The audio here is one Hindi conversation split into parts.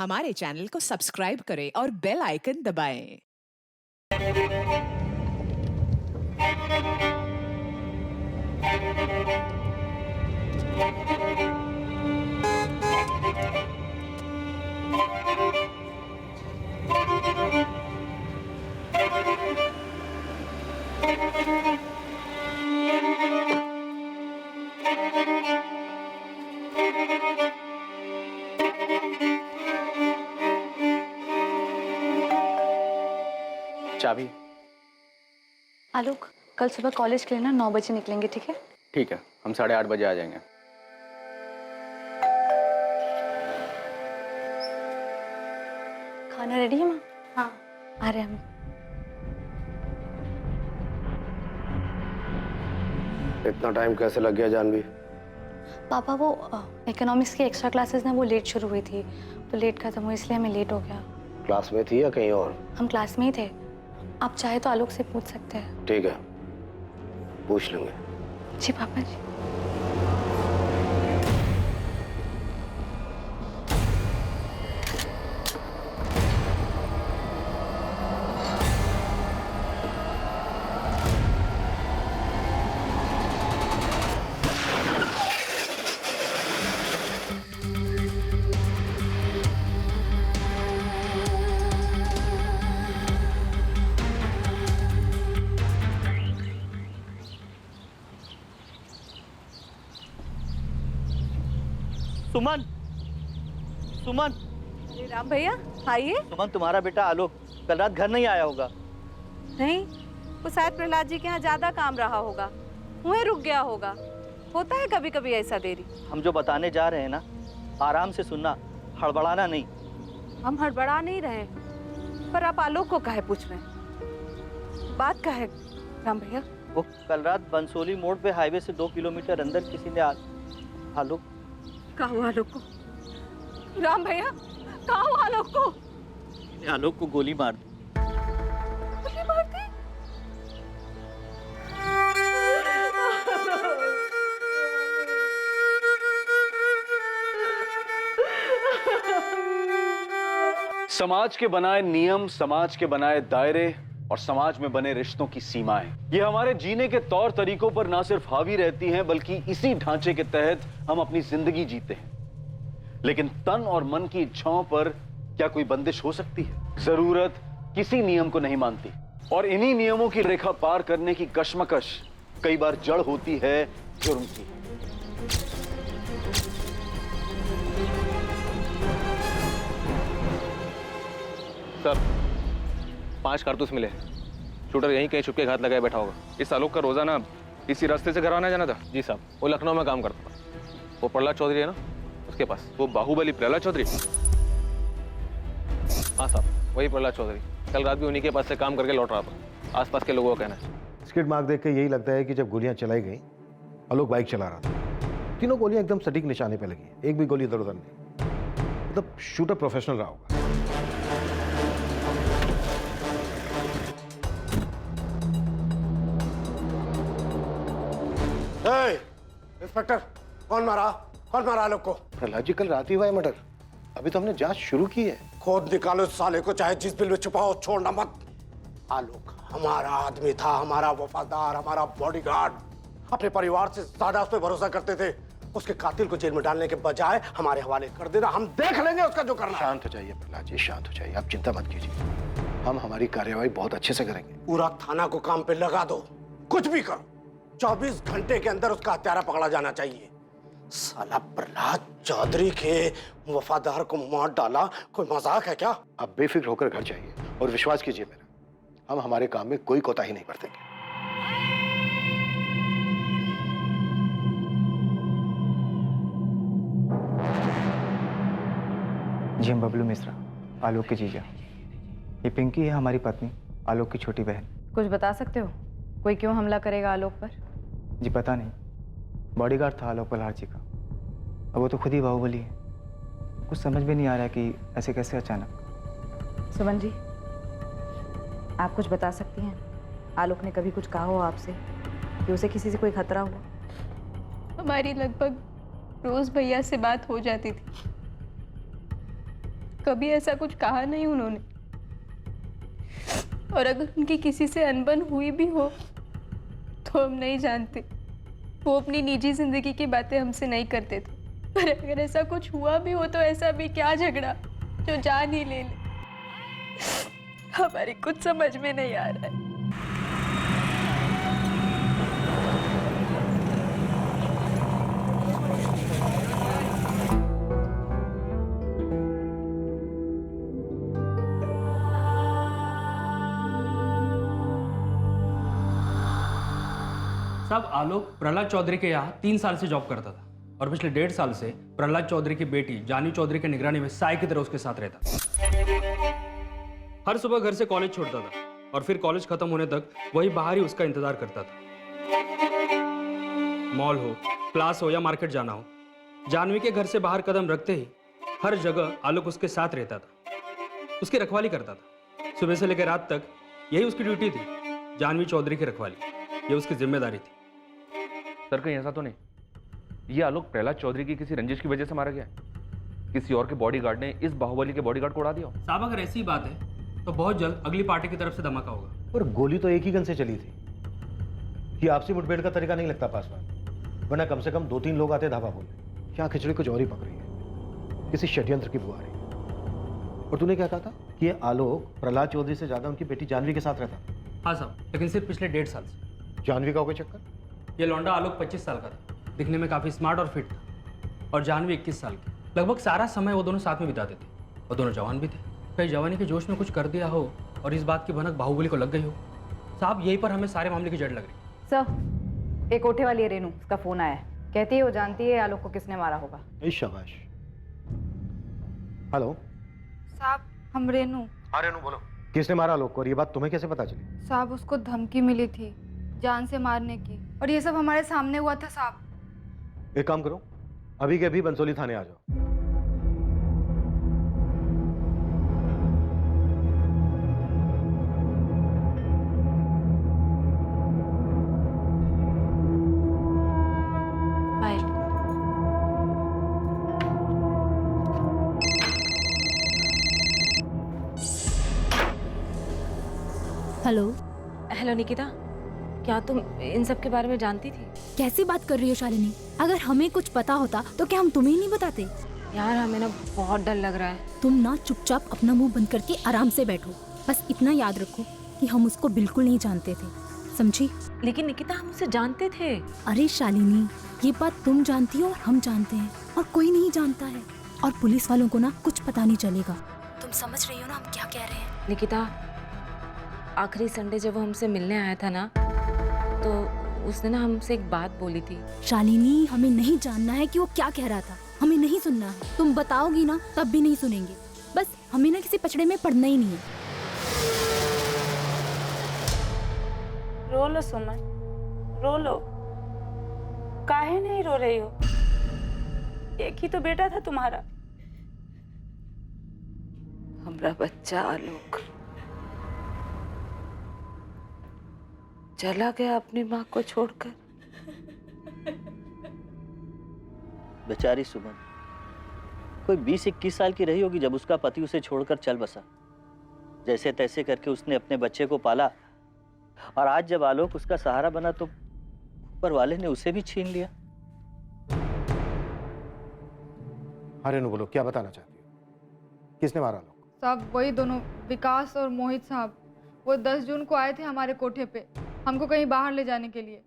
हमारे चैनल को सब्सक्राइब करें और बेल आइकन दबाएं। चाबी। आलोक, कल सुबह कॉलेज के लिए ना 9 बजे निकलेंगे, ठीक है? ठीक है, हम 8:30 बजे आ जाएंगे। खाना रेडी है माँ? हाँ, आ रहे हैं हम। इतना टाइम कैसे लग गया जानवी? पापा वो इकोनॉमिक्स की एक्स्ट्रा क्लासेस ना वो लेट शुरू हुई थी, तो लेट खत्म हुई इसलिए हमें लेट हो गया। क्लास में थी या कहीं और? हम क्लास में ही थे। आप चाहे तो आलोक से पूछ सकते हैं। ठीक है, पूछ लेंगे। जी पापा जी। सुमन, सुमन, अरे राम भैया आइए। सुमन तुम्हारा बेटा आलोक कल रात घर नहीं आया होगा। नहीं, वो शायद प्रहलाद जी के यहाँ ज्यादा काम रहा होगा, वहीं रुक गया होगा। होता है कभी कभी ऐसा देरी। हम जो बताने जा रहे हैं ना, आराम से सुनना, हड़बड़ाना नहीं। हम हड़बड़ा नहीं रहे, पर आप आलोक को काहे पूछ रहे हैं? बात का है राम भैया? वो कल रात बंसोली मोड़ पे हाईवे से 2 किलोमीटर अंदर किसी ने आलोक कहा हुआ आलोक को? राम भैया कहा हुआ आलोक को? आलोक को गोली मार दी। गोली मार दी? समाज के बनाए नियम, समाज के बनाए दायरे और समाज में बने रिश्तों की सीमाएं, ये हमारे जीने के तौर तरीकों पर ना सिर्फ हावी रहती हैं, बल्कि इसी ढांचे के तहत हम अपनी जिंदगी जीते हैं। लेकिन तन और मन की इच्छाओं पर क्या कोई बंदिश हो सकती है? जरूरत किसी नियम को नहीं मानती, और इन्हीं नियमों की रेखा पार करने की कश्मकश कई बार जड़ होती है जुर्म की। सर, 5 कारतूस मिले। शूटर यहीं कहीं छुपके घात लगाए बैठा होगा। इस आलोक का रोजाना इसी रास्ते से घर आना जाना था। जी साहब, वो लखनऊ में काम करता था। वो प्रहलाद चौधरी है ना, उसके पास। वो बाहुबली प्रहलाद चौधरी? हाँ साहब, वही प्रहलाद चौधरी। कल रात भी उन्हीं के पास से काम करके लौट रहा था, आसपास के लोगों का कहना है। स्किड मार्क देख के यही लगता है कि जब गोलियां चलाई गई, आलोक बाइक चला रहा था। तीनों गोलियां एकदम सटीक निशाने पे लगी, एक भी गोली इधर उधर नहीं। मतलब शूटर प्रोफेशनल रहा होगा। इंस्पेक्टर, कौन मारा आलोक को? प्रहलाद जी, कल रात ही हुआ है मर्डर। अभी तो हमने जांच शुरू की है। खोद निकालो इस साले को, चाहे जिस बिल में छुपाओ, छोड़ना मत। आलोक हमारा आदमी था, हमारा वफादार, हमारा बॉडीगार्ड। अपने परिवार से ज्यादा उस पर भरोसा करते थे। उसके कातिल को जेल में डालने के बजाय हमारे हवाले कर देना, हम देख लेंगे उसका जो करना। शांत हो जाइए प्रहलाद जी, शांत हो जाइए, आप चिंता मत कीजिए। हम हमारी कार्यवाही बहुत अच्छे से करेंगे। पूरा थाना को काम पे लगा दो, कुछ भी करो। 24 घंटे के अंदर उसका हत्यारा पकड़ा जाना चाहिए। साला प्रहलाद चौधरी के वफादार को मार डाला, कोई मजाक है क्या? आप बेफिक्र होकर घर जाइए और विश्वास कीजिए मेरा, हम हमारे काम में कोई कोताही नहीं बरतेंगे। जी, हम बबलू मिश्रा, आलोक की जीजा। ये पिंकी है हमारी पत्नी, आलोक की छोटी बहन। कुछ बता सकते हो, कोई क्यों हमला करेगा आलोक पर? जी पता नहीं, बॉडीगार्ड था आलोक पल्हार जी का। अब वो तो खुद ही बाहुबली है। कुछ समझ में नहीं आ रहा कि ऐसे कैसे अचानक। सुमन जी, आप कुछ बता सकती हैं? आलोक ने कभी कुछ कहा हो आपसे कि उसे किसी से कोई खतरा हुआ? हमारी लगभग रोज भैया से बात हो जाती थी। कभी ऐसा कुछ कहा नहीं उन्होंने। और अगर उनकी किसी से अनबन हुई भी हो तो हम नहीं जानते। वो अपनी निजी जिंदगी की बातें हमसे नहीं करते थे, पर अगर ऐसा कुछ हुआ भी हो तो ऐसा भी क्या झगड़ा जो जान ही ले ले, हमारी कुछ समझ में नहीं आ रहा है। साहब, आलोक प्रहलाद चौधरी के यहाँ 3 साल से जॉब करता था और पिछले 1.5 साल से प्रहलाद चौधरी की बेटी जानवी चौधरी की निगरानी में साय की तरह उसके साथ रहता था। हर सुबह घर से कॉलेज छोड़ता था और फिर कॉलेज खत्म होने तक वही बाहर ही उसका इंतजार करता था। मॉल हो, क्लास हो या मार्केट जाना हो, जानवी के घर से बाहर कदम रखते ही हर जगह आलोक उसके साथ रहता था, उसकी रखवाली करता था। सुबह से लेकर रात तक यही उसकी ड्यूटी थी, जानवी चौधरी की रखवाली, ये उसकी जिम्मेदारी थी। सर कहीं ऐसा तो नहीं ये आलोक प्रहलाद चौधरी की किसी रंजिश की वजह से मारा गया है? किसी और के बॉडीगार्ड ने इस बाहुबली के बॉडीगार्ड को उड़ा दिया हो? साहब, अगर ऐसी बात है तो बहुत जल्द अगली पार्टी की तरफ से धमाका होगा। और गोली तो एक ही गन से चली थी। ये आपसी मुठभेड़ का तरीका नहीं लगता पासवान, वरना कम से कम 2-3 लोग आते धावा बोलने। यहाँ खिचड़ी कुछ और ही पक रही है, किसी षड्यंत्र की बुआ रही है। और तूने क्या कहा था कि ये आलोक प्रहलाद चौधरी से ज्यादा उनकी बेटी जानवी के साथ रहता? हाँ साहब, लेकिन सिर्फ पिछले 1.5 साल से। जानवी का हो गया चक्कर? ये लौंडा आलोक 25 साल का था, दिखने में काफी स्मार्ट और फिट था, और जानवी 21 साल की। लगभग सारा समय वो दोनों साथ में बिताते थे और दोनों जवान भी थे। कहीं जवानी के जोश में कुछ कर दिया हो और इस बात की भनक बाहुबली को लग गई हो। साहब, यहीं पर हमें सारे मामले की जड़ लग रही। सर, एक कोठे वाली है रेनू, उसका फोन आया है। कहती है वो जानती है आलोक को किसने मारा होगा। शाबाश। हेलो साहब, हम रेनू। हाँ रेनू बोलो। किसने मारा आलोक को और ये बात तुम्हें कैसे पता चली? साहब, उसको धमकी मिली थी जान से मारने की, और ये सब हमारे सामने हुआ था साहब। एक काम करो, अभी के अभी बंसोली थाने आ जाओ। हेलो। हेलो निकिता, क्या तुम इन सब के बारे में जानती थी? कैसी बात कर रही हो शालिनी? अगर हमें कुछ पता होता तो क्या हम तुम्हें नहीं बताते? यार, हमें ना बहुत डर लग रहा है। तुम ना चुपचाप अपना मुंह बंद करके आराम से बैठो। बस इतना याद रखो कि हम उसको बिल्कुल नहीं जानते थे, समझी? लेकिन निकिता, हम उसे जानते थे। अरे शालिनी, ये बात तुम जानती हो और हम जानते हैं, और कोई नहीं जानता है। और पुलिस वालों को ना कुछ पता नहीं चलेगा। तुम समझ रही हो ना हम क्या कह रहे हैं? निकिता, आखिरी संडे जब वो हमसे मिलने आया था ना, तो उसने ना हमसे एक बात बोली थी। शालिनी, हमें नहीं जानना है कि वो क्या कह रहा था, हमें नहीं सुनना है। तुम बताओगी ना तब भी नहीं सुनेंगे। बस हमें ना किसी पचड़े में पड़ना ही नहीं है। रो लो सुमन, रो लो। काहे नहीं रो रही हो? एक ही तो बेटा था तुम्हारा। हमारा बच्चा आलोक चला गया अपनी माँ को छोड़कर। बेचारी सुमन कोई 20-21 साल की रही होगी जब उसका पति उसे छोड़कर चल बसा। जैसे तैसे करके उसने अपने बच्चे को पाला, और आज जब आलोक उसका सहारा बना तो ऊपर वाले ने उसे भी छीन लिया। हाँ रेनू बोलो, क्या बताना चाहती हो? किसने मारा आलोक? साहब, वही दोनों, विकास और मोहित साहब। वो 10 जून को आए थे हमारे कोठे पे, हमको कहीं बाहर ले जाने के लिए।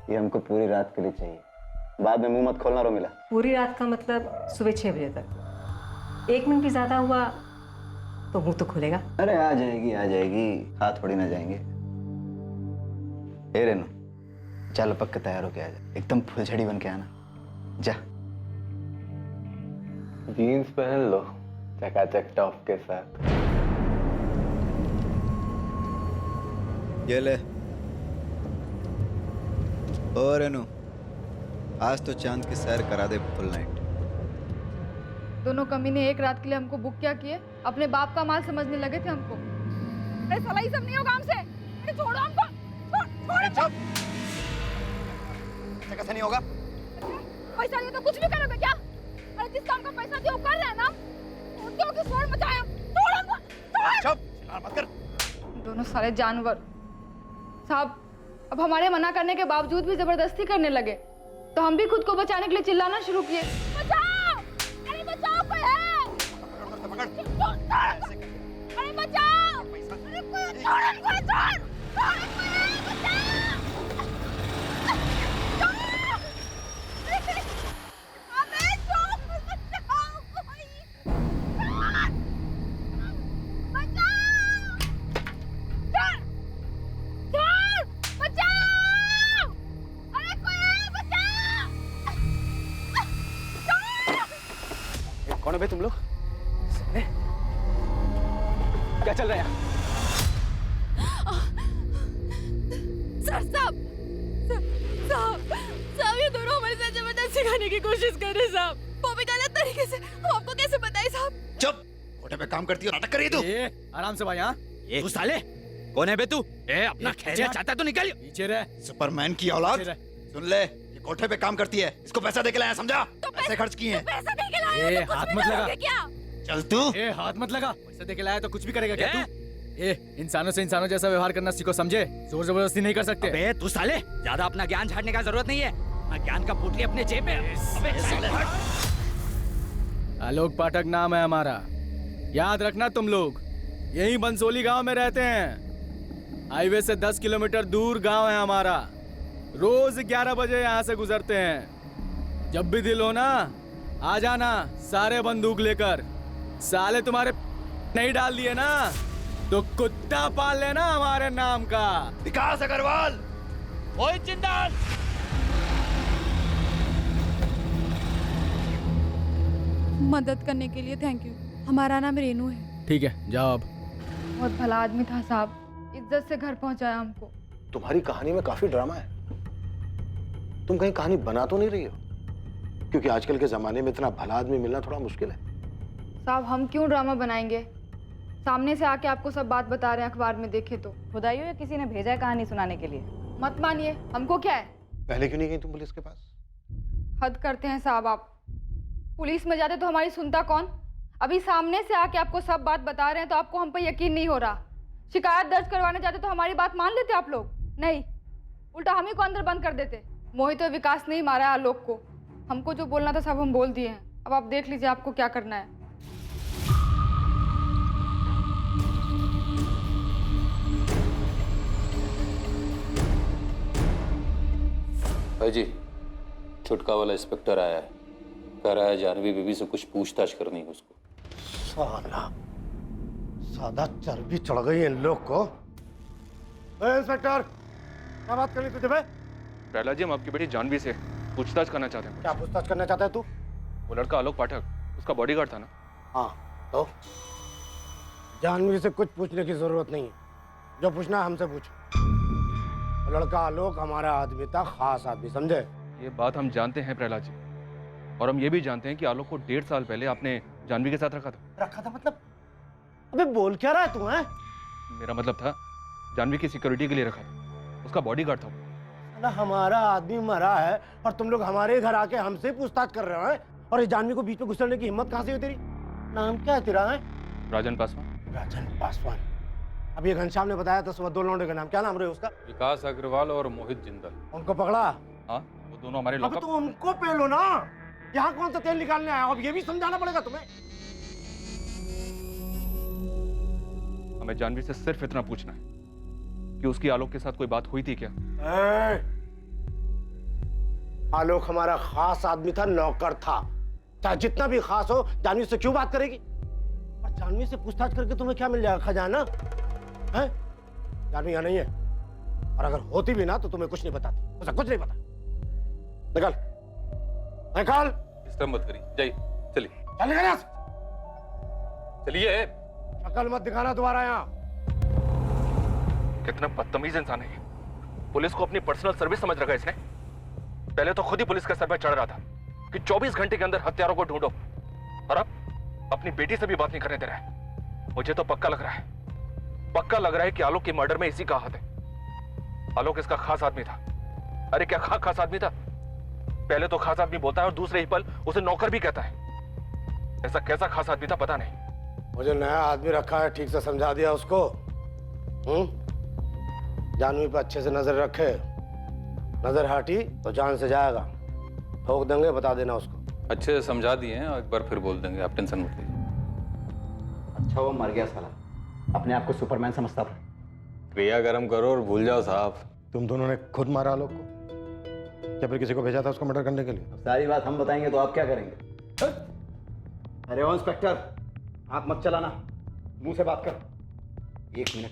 ये हमको पूरी रात के लिए चाहिए, बाद में मुंह मत खोलना। रो मिला। पूरी रात का मतलब सुबह 6 बजे तक। 1 मिनट भी ज्यादा हुआ तो मुंह तो खुलेगा। अरे आ जाएगी आ जाएगी, खा थोड़ी ना जाएंगे। ए रेनू, चल पक के तैयार होके आ जा, एकदम फुलझड़ी बन के आना। जा। जीन्स पहन लो चकाचक टॉप के साथ। ये ले। ओ रेनू, आज तो चांद की सैर करा दे फुल नाइट। दोनों कमीने एक रात के लिए हमको बुक क्या किए, अपने बाप का माल समझने लगे थे हमको। अरे साला ये सब नहीं होगा हमसे, अरे छोड़ो हमको, छोड़ो। कैसे नहीं होगा? पैसा नहीं तो कुछ भी करोगे क्या? अरे जिस काम का पैसा दिया वो कर रहे हैं ना, क्यों कि शोर मचाया? छोड़ो हमको, छोड़। चुप, मत कर। दोनों सारे जानवर। साहब, अब हमारे मना करने के बावजूद भी जबरदस्ती करने लगे, तो हम भी खुद को बचाने के लिए चिल्लाना शुरू किए। बचाओ! अरे बचाओ कोई है! अरे बचाओ! अरे कोई छोड़ हमको, छोड़! छोड़ कोई है, बचाओ! छोड़! अबे छोड़, बचाओ कोई! छोड़! बचाओ! छोड़! छोड़! बचाओ! अरे कोई है, बचाओ! छोड़! कौन है बे तुम लोग? क्या चल रहा है यहाँ? साहब, ये दोनों हमारे साथ जबरदस्ती खाने की कोशिश कर रहे साहब, वो भी गलत तरीके से। हम आपको कैसे बताएं साहब? चुप, कोठे पे काम करती हो, नाटक कर रही है तू। आराम से भाई। हाँ, तू साले कौन है बे तू? अपना खैरिया चाहता तो निकल पीछे रह। सुपरमैन की औलाद, सुन ले, ये कोठे पे काम करती है, इसको पैसा दे के लाया, समझा? पैसे खर्च किए हैं। पैसा दे के लाया तो हाथ मत लगा। क्या? चल तू। हाथ मत लगा। पैसा दे के लाया तो कुछ भी करेगा क्या तू? इंसानों से इंसानों जैसा व्यवहार करना सीखो, समझे? जोर जबरदस्ती नहीं कर सकते। अबे तू साले, ज्यादा अपना ज्ञान झाड़ने का जरूरत नहीं है। अपना ज्ञान का पोटली अपने जेब में। अबे साले हट। आलोक पाठक नाम है हमारा, याद रखना तुम लोग। यही बंसोली गांव में रहते हैं। हाईवे से 10 किलोमीटर दूर गांव है हमारा। रोज 11 बजे यहाँ से गुजरते हैं। जब भी दिल हो ना, आ जाना सारे बंदूक लेकर। साले तुम्हारे नहीं डाल दिए ना, तो कुत्ता पाल लेना हमारे नाम का। विकास अग्रवाल, ओए जिंदाल। मदद करने के लिए थैंक यू। हमारा नाम रेनू है। ठीक है, जाओ अब। बहुत भला आदमी था साहब, इज्जत से घर पहुंचाया हमको। तुम्हारी कहानी में काफी ड्रामा है। तुम कहीं कहानी बना तो नहीं रही हो? क्योंकि आजकल के जमाने में इतना भला आदमी मिलना थोड़ा मुश्किल है। साहब, हम क्यों ड्रामा बनाएंगे? सामने से आके आपको सब बात बता रहे हैं, अखबार में देखे तो। खुदाइयो या किसी ने भेजा है कहानी सुनाने के लिए? मत मानिए, हमको क्या है। पहले क्यों नहीं गई तुम पुलिस के पास? हद करते हैं साहब आप। पुलिस में जाते तो हमारी सुनता कौन? अभी सामने से आके आपको सब बात बता रहे हैं तो आपको हम पर यकीन नहीं हो रहा। शिकायत दर्ज करवाने जाते तो हमारी बात मान लेते आप लोग? नहीं, उल्टा हम ही को अंदर बंद कर देते। मोहित और विकास ने ही मारा है आलोक को। हमको जो बोलना था सब हम बोल दिए हैं। अब आप देख लीजिए आपको क्या करना है। भाई जी, छुटका वाला इंस्पेक्टर आया है, कह रहा है जानवी बीबी से कुछ पूछताछ करनी है उसको। साला, सादा चर्बी चढ़ गई इन लोग को। इंस्पेक्टर, क्या बात करनी तुझे बे? प्रहलाद जी, हम आपकी बेटी जानवी से पूछताछ करना चाहते हैं। क्या पूछताछ करना चाहता है तू? वो लड़का आलोक पाठक, उसका बॉडीगार्ड था ना? हाँ, तो जानवी से कुछ पूछने की जरूरत नहीं है। जो पूछना है हमसे पूछ। लड़का आलोक हमारा आदमी था, खास आदमी, समझे? ये बात हम जानते हैं प्रहलाद जी, और हम ये भी जानते हैं कि आलोक को 1.5 साल पहले आपने जानवी के साथ रखा था। रखा था मतलब? अबे बोल क्या रहा है तू? हैं? मेरा मतलब था जानवी की सिक्योरिटी के लिए रखा था, उसका बॉडीगार्ड था वो। साला, हमारा आदमी मरा है और तुम लोग हमारे घर आके हमसे पूछताछ कर रहे हो? और इस जानवी को बीच में घुसने की हिम्मत कहाँ से हुई तेरी? नाम क्या है तेरा? है राजन पासवान। राजन पासवान। अब ये घनश्याम ने बताया था सुबह 2 लौंडे का नाम, क्या नाम रहे उसका? विकास अग्रवाल और मोहित जिंदल। उनको पकड़ा? हाँ, वो दोनों हमारे अब तो उनको पेलो ना। यहाँ कौन सा तेल निकालने आया? अब ये भी समझाना पड़ेगा तुम्हें। हमें जानवी से सिर्फ इतना पूछना है कि उसकी आलोक के साथ कोई बात हुई थी क्या? आलोक हमारा खास आदमी था, नौकर था। चाहे जितना भी खास हो, जानवी से क्यों बात करेगी? और जानवी से पूछताछ करके तुम्हें क्या मिल जाएगा? खजाना है? जानवी यहाँ नहीं है, और अगर होती भी ना तो तुम्हें कुछ नहीं बताती। उसे कुछ नहीं पता। निकल, निकल। डिस्टर्ब मत करिए, जाइए, चलिए। चल निकल यहाँ से। चलिए। शक्ल मत दिखाना दोबारा यहाँ। कितना बदतमीज इंसान है। पुलिस को अपनी पर्सनल सर्विस समझ रखा है इसने। पहले तो खुद ही पुलिस के सर पर चढ़ रहा था कि 24 घंटे के अंदर हत्यारों को ढूंढो, और अब अपनी बेटी से भी बात नहीं करने दे रहा है। मुझे तो पक्का लग रहा है कि आलोक के मर्डर में इसी का हाथ है। आलोक इसका खास आदमी था। अरे क्या खास आदमी था? पहले तो खास आदमी बोलता है और दूसरे ही पल उसे नौकर भी कहता है। ऐसा कैसा खास आदमी था पता नहीं। मुझे नया आदमी रखा है, ठीक से समझा दिया उसको। जानवी पे अच्छे से नजर रखे, नजर हटी तो जान से जाएगा। ठोक देंगे, बता देना उसको। अच्छे से समझा दिए हैं और एक बार फिर बोल देंगे, आप टेंशन मत लीजिए। अच्छा वो मर गया साला, अपने आप को सुपरमैन समझता था। क्रिया कर्म करो और भूल जाओ साहब। तुम दोनों ने खुद मारा आलोक को? क्या फिर किसी को भेजा था उसको मर्डर करने के लिए? सारी बात हम बताएंगे तो आप क्या करेंगे? अरे ओ इंस्पेक्टर, हाथ मत चलाना, मुंह से बात कर। 1 मिनट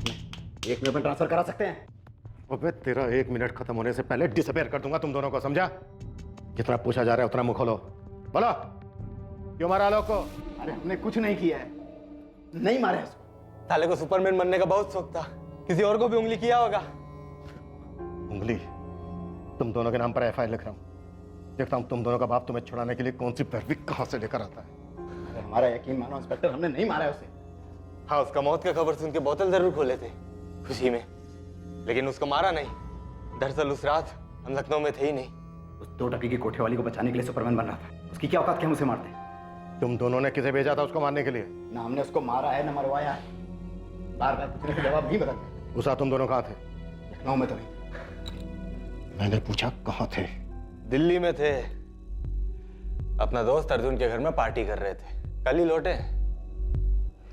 में ट्रांसफर करा सकते हैं। अबे तेरा 1 मिनट खत्म होने से पहले डिसअपेयर कर दूंगा तुम दोनों को, समझा? जितना पूछा जा रहा है उतना मुंह खोलो। बोलो, क्यों मारा आलोक को? अरे हमने कुछ नहीं किया है, नहीं मारे उसको। साले को सुपरमैन बनने का बहुत शौक था, किसी और को भी उंगली किया होगा। उंगली? तुम दोनों के नाम पर एफआईआर लिख रहा हूँ। देखता हूँ तुम दोनों का बाप तुम्हें छुड़ाने के लिए कौन सी पैरवी कहाँ से लेकर आता है। अरे हमारा यकीन मानो इंस्पेक्टर, हमने नहीं मारा है उसे। हाँ, उसका मौत का खबर सुन के बोतल जरूर खोले थे खुशी में, लेकिन उसको मारा नहीं। दरअसल उस रात हम लखनऊ में थे ही नहीं। उस 2 टकी की कोठे वाली को बचाने के लिए सुपरमैन बन रहा था। उसकी क्या औकात कि हम उसे मारते? तुम दोनों ने किसे भेजा था उसको मारने के लिए? ना हमने उसको मारा है ना मरवाया है। बार बार पूछने के जवाब नहीं बदलते। उस रात तुम दोनों कहाँ थे? लखनऊ में तो नहीं। मैंने पूछा कहाँ थे? दिल्ली में थे, अपना दोस्त अर्जुन के घर में पार्टी कर रहे थे। कल ही लौटे।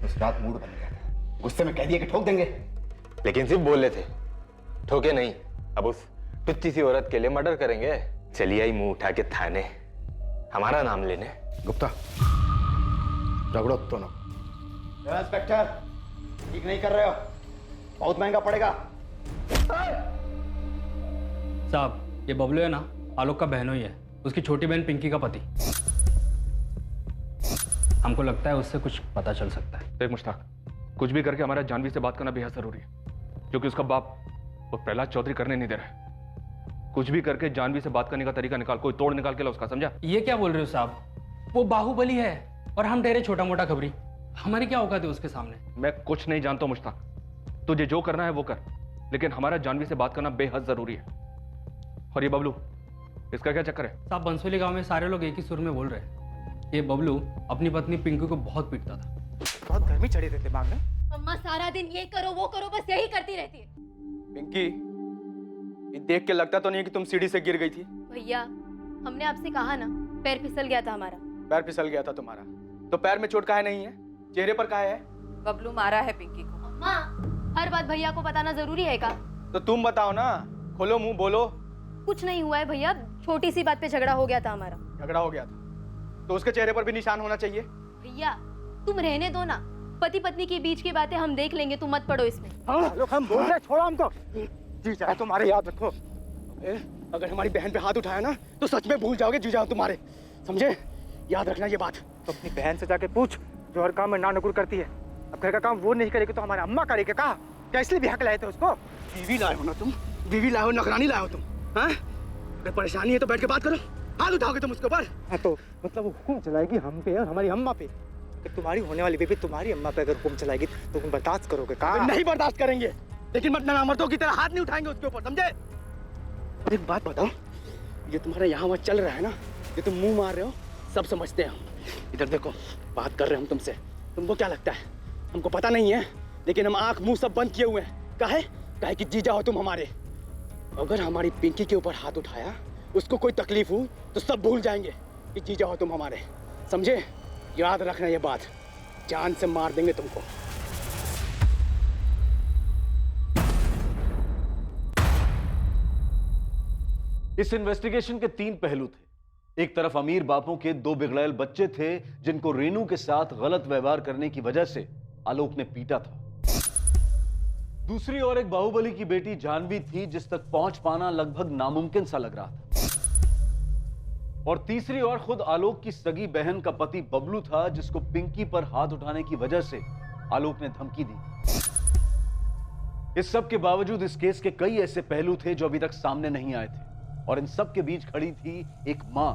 उस रात मूड बन गया था, गुस्से में कह दिया कि ठोक देंगे, लेकिन सिर्फ बोले थे, ठोके नहीं। अब उस टुच्ची सी औरत के लिए मर्डर करेंगे? चलिए आई मुंह उठा के थाने, हमारा नाम लेने। गुप्ता, रगड़ो दोनों। इंस्पेक्टर, ठीक नहीं कर रहे हो, बहुत महंगा पड़ेगा। साहब, ये बबलू है ना, आलोक का बहनों ही है, उसकी छोटी बहन पिंकी का पति। हमको लगता है उससे कुछ पता चल सकता है। देख मुश्ताक, कुछ भी करके हमारा जानवी से बात करना बेहद जरूरी है, क्योंकि उसका बाप वो प्रहलाद चौधरी करने नहीं दे रहा है। कुछ भी करके जानवी से बात करने का तरीका निकाल, कोई तोड़ निकाल के ला उसका, समझा? ये क्या बोल रहे हो साहब? वो बाहुबली है और हम ठहरे छोटा मोटा खबरी। हमारी क्या औकात है उसके सामने? मैं कुछ नहीं जानता मुश्ताक, तुझे जो करना है वो कर, लेकिन हमारा जानवी से बात करना बेहद जरूरी है। और ये बबलू, इसका क्या चक्कर है? साहब, बंसोली गांव में सारे लोग एक ही सुर में बोल रहे हैं। ये बबलू अपनी पत्नी पिंकी को बहुत पीटता था। बहुत गर्मी चढ़ी रहती दिमाग में। अम्मा सारा दिन ये करो वो करो, बस यही करती रहती है। पिंकी, ये देख के लगता तो नहीं कि तुम सीढ़ी से गिर गई थी। भैया, हमने आपसे कहा ना, पैर फिसल गया था हमारा। पैर फिसल गया था तुम्हारा, तो पैर में चोट काहे नहीं है, चेहरे पर काहे है? बबलू मारा है पिंकी को। अम्मा, हर बात भैया को बताना जरूरी है क्या? तो तुम बताओ ना, खोलो मुंह, बोलो। कुछ नहीं हुआ है भैया, छोटी सी बात पे झगड़ा हो गया था हमारा। झगड़ा हो गया था तो उसके चेहरे पर भी निशान होना चाहिए। भैया तुम रहने दो ना, पति पत्नी के बीच की बातें हम देख लेंगे, तुम मत पड़ो इसमें। लोग हम बोल रहे, छोड़ो हमको। जीजा है तुम्हारे, याद रखो। अगर हमारी बहन पे हाथ उठाया ना तो सच में भूल जाओगे जीजा तुम्हारे, समझे? याद रखना ये बात। तो अपनी बहन से जाके पूछ, जो हर काम में ना नुकुर करती है। अब घर का काम वो नहीं करेगी तो हमारे अम्मा करेगी। कहा क्या इसलिए ब्याह के लाए थे उसको? बीवी लाए हो ना तुम, बीवी लाए हो, नौकरानी लाए हो तुम। हाँ, अगर परेशानी है तो बैठ के बात करो, हाथ उठाओगे तुम उसके ऊपर। हाँ, तो मतलब वो हुक्म चलाएगी हम पे और हमारी अम्मा पे। अगर तुम्हारी होने वाली बेबी तुम्हारी अम्मा पे अगर हुक्म चलाएगी तो तुम बर्दाश्त करोगे? कहा नहीं बर्दाश्त करेंगे, लेकिन मतलब मर्दों की तरह हाथ नहीं उठाएंगे उसके ऊपर, समझे? एक बात बताओ, ये तुम्हारा यहाँ वहाँ चल रहा है ना, ये तुम मुंह मार रहे हो, सब समझते हैं हम। इधर देखो, बात कर रहे हैं हम तुमसे, तुमको क्या लगता है हमको पता नहीं है? लेकिन हम आंख मुंह सब बंद किए हुए हैं। काहे कि जीजा हो तुम हमारे। अगर हमारी पिंकी के ऊपर हाथ उठाया, उसको कोई तकलीफ हो तो सब भूल जाएंगे कि जीजा हो तुम हमारे, समझे? याद रखना ये बात, जान से मार देंगे तुमको। इस इन्वेस्टिगेशन के 3 पहलू थे। एक तरफ अमीर बापों के 2 बिगड़ैल बच्चे थे जिनको रेनू के साथ गलत व्यवहार करने की वजह से आलोक ने पीटा था। दूसरी ओर एक बाहुबली की बेटी जानवी थी जिस तक पहुंच पाना लगभग नामुमकिन सा लग रहा था। और तीसरी ओर खुद आलोक की सगी बहन का पति बबलू था जिसको पिंकी पर हाथ उठाने की वजह से आलोक ने धमकी दी। इस सब के बावजूद इस केस के कई ऐसे पहलू थे जो अभी तक सामने नहीं आए थे, और इन सब के बीच खड़ी थी एक मां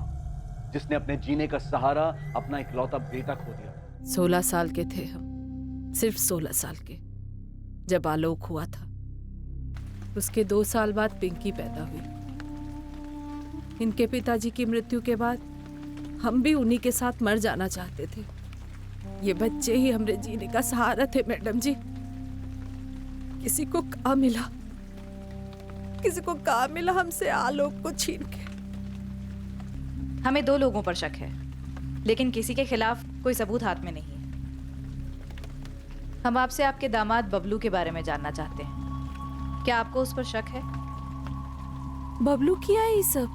जिसने अपने जीने का सहारा अपना इकलौता बेटा खो दिया। 16 साल के थे हम, सिर्फ 16 साल के, जब आलोक हुआ था। उसके 2 साल बाद पिंकी पैदा हुई। इनके पिताजी की मृत्यु के बाद हम भी उन्हीं के साथ मर जाना चाहते थे। ये बच्चे ही हमरे जीने का सहारा थे मैडम जी। किसी को कहाँ मिला, किसी को कहाँ मिला हमसे आलोक को छीन के। हमें 2 लोगों पर शक है, लेकिन किसी के खिलाफ कोई सबूत हाथ में नहीं है। हम आपसे आपके दामाद बबलू के बारे में जानना चाहते हैं। क्या आपको उस पर शक है? बबलू किया है ये सब?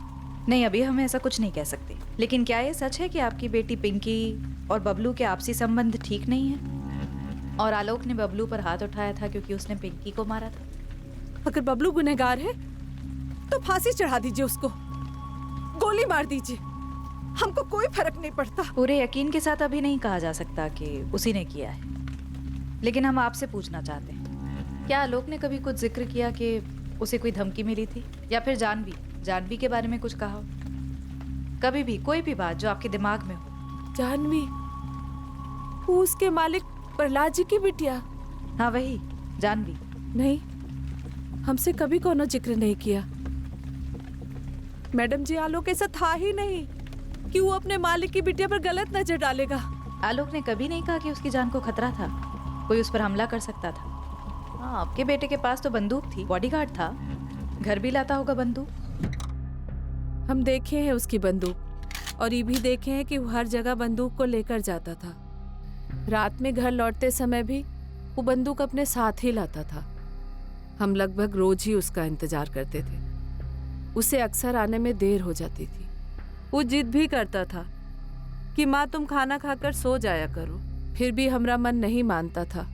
नहीं, अभी हम ऐसा कुछ नहीं कह सकते, लेकिन क्या ये सच है कि आपकी बेटी पिंकी और बबलू के आपसी संबंध ठीक नहीं है और आलोक ने बबलू पर हाथ उठाया था क्योंकि उसने पिंकी को मारा था? अगर बबलू गुनहगार है तो फांसी चढ़ा दीजिए उसको, गोली मार दीजिए, हमको कोई फर्क नहीं पड़ता। पूरे यकीन के साथ अभी नहीं कहा जा सकता कि उसी ने किया है, लेकिन हम आपसे पूछना चाहते हैं, क्या आलोक ने कभी कुछ जिक्र किया कि उसे कोई धमकी मिली थी, या फिर जानवी के बारे में कुछ कहा हो? कभी भी कोई भी बात जो आपके दिमाग में हो। जानवी, वो उसके मालिक प्रहलाद जी की बिटिया? हाँ वही जानवी। नहीं, हमसे कभी कोनो जिक्र नहीं किया मैडम जी। आलोक ऐसा था ही नहीं कि वो अपने मालिक की बिटिया पर गलत नजर डालेगा। आलोक ने कभी नहीं कहा कि उसकी जान को खतरा था, कोई उस पर हमला कर सकता था। हाँ, आपके बेटे के पास तो बंदूक थी, बॉडीगार्ड था, घर भी लाता होगा बंदूक। हम देखे हैं उसकी बंदूक, और ये भी देखे हैं कि वो हर जगह बंदूक को लेकर जाता था। रात में घर लौटते समय भी वो बंदूक अपने साथ ही लाता था। हम लगभग रोज ही उसका इंतजार करते थे। उसे अक्सर आने में देर हो जाती थी। वो जिद भी करता था कि माँ तुम खाना खाकर सो जाया करो, फिर भी हमारा मन नहीं मानता था।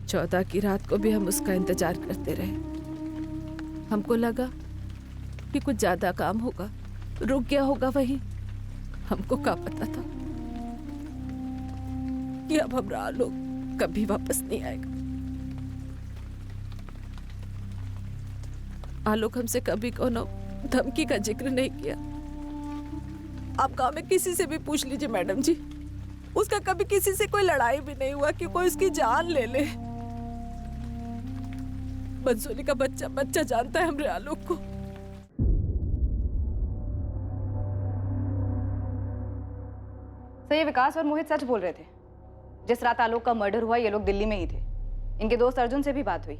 14 की रात को भी हम उसका इंतजार करते रहे। हमको लगा कि कुछ ज्यादा काम होगा, रुक गया होगा वहीं। हमको क्या पता था कि अब हमारा आलोक कभी वापस नहीं आएगा। आलोक हमसे कभी कोनो धमकी का जिक्र नहीं किया। आप गांव में किसी से भी पूछ लीजिए मैडम जी, उसका कभी किसी से कोई लड़ाई भी नहीं हुआ कि कोई उसकी जान ले ले। बंसोली का बच्चा जानता है हमरे आलोक को। तो ये विकास और मोहित सच बोल रहे थे। जिस रात आलोक का मर्डर हुआ ये लोग दिल्ली में ही थे। इनके दोस्त अर्जुन से भी बात हुई।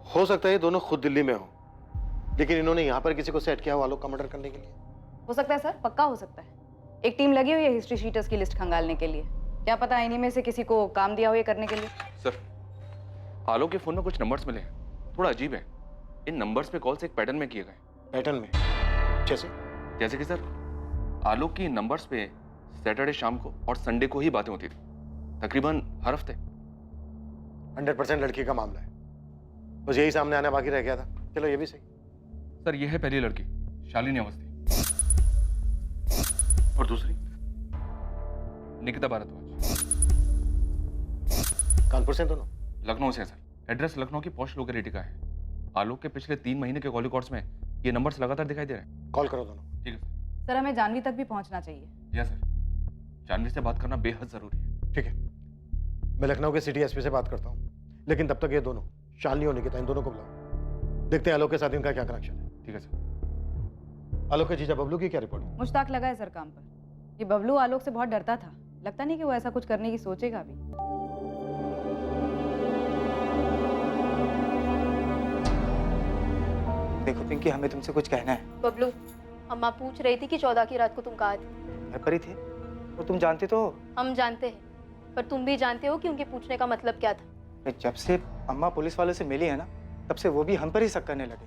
हो सकता है ये दोनों खुद दिल्ली में हो, लेकिन इन्होंने यहाँ पर किसी को सेट किया हो आलोक का मर्डर करने के लिए। हो सकता है सर, पक्का हो सकता है। एक टीम लगी हुई है हिस्ट्री शीटर्स की लिस्ट खंगालने के लिए। क्या पता इन्हीं में से किसी को काम दिया हो ये करने के लिए। सर, आलोक के फोन में कुछ नंबर्स मिले, थोड़ा अजीब है। इन नंबर्स पे कॉल्स एक पैटर्न में किए गए। पैटर्न में? जैसे कि सर, आलोक की नंबर्स पे सैटरडे शाम को और संडे को ही बातें होती थी, तकरीबन हर हफ्ते। 100% लड़की का मामला है, बस यही सामने आना बाकी रह गया था। चलो ये भी सही। सर, ये है पहली लड़की शालिनी अवस्थी, और दूसरी निकिता भारद्वाज। कानपुर से दोनों? लखनऊ से सर। एड्रेस लखनऊ की पॉश लोकेलिटी का है। आलोक के पिछले 3 महीने के कॉल रिकॉर्ड्स में ये नंबर्स लगातार दिखाई दे रहे हैं। कॉल करो दोनों। ठीक है सर, हमें जानवी तक भी पहुंचना चाहिए। जी सर, जानवी से बात करना बेहद जरूरी है। ठीक है, मैं लखनऊ के सिटी एसपी से बात करता हूँ, लेकिन तब तक ये दोनों शालिनी और निकिता इन दोनों को बुलाओ, देखते हैं आलोक के साथ इनका क्या कनेक्शन है। ठीक है सर। आलोक के जीजा बबलू की क्या रिपोर्ट है? मुश्ताक लगा है सर काम पर। ये बबलू आलोक से बहुत डरता था, लगता नहीं कि वो ऐसा कुछ करने की सोचेगा भी। देखो पिंकी, हमें तुमसे कुछ कहना है। बबलू, अम्मा पूछ रही थी कि 14 की रात को तुम कहाँ थे। घर पर ही थे, और तुम जानते तो हो। हम जानते हैं, पर तुम भी जानते हो कि उनके पूछने का मतलब क्या था। जब से अम्मा पुलिस वालों से मिली है ना, तब से वो भी हम पर ही शक करने लगे।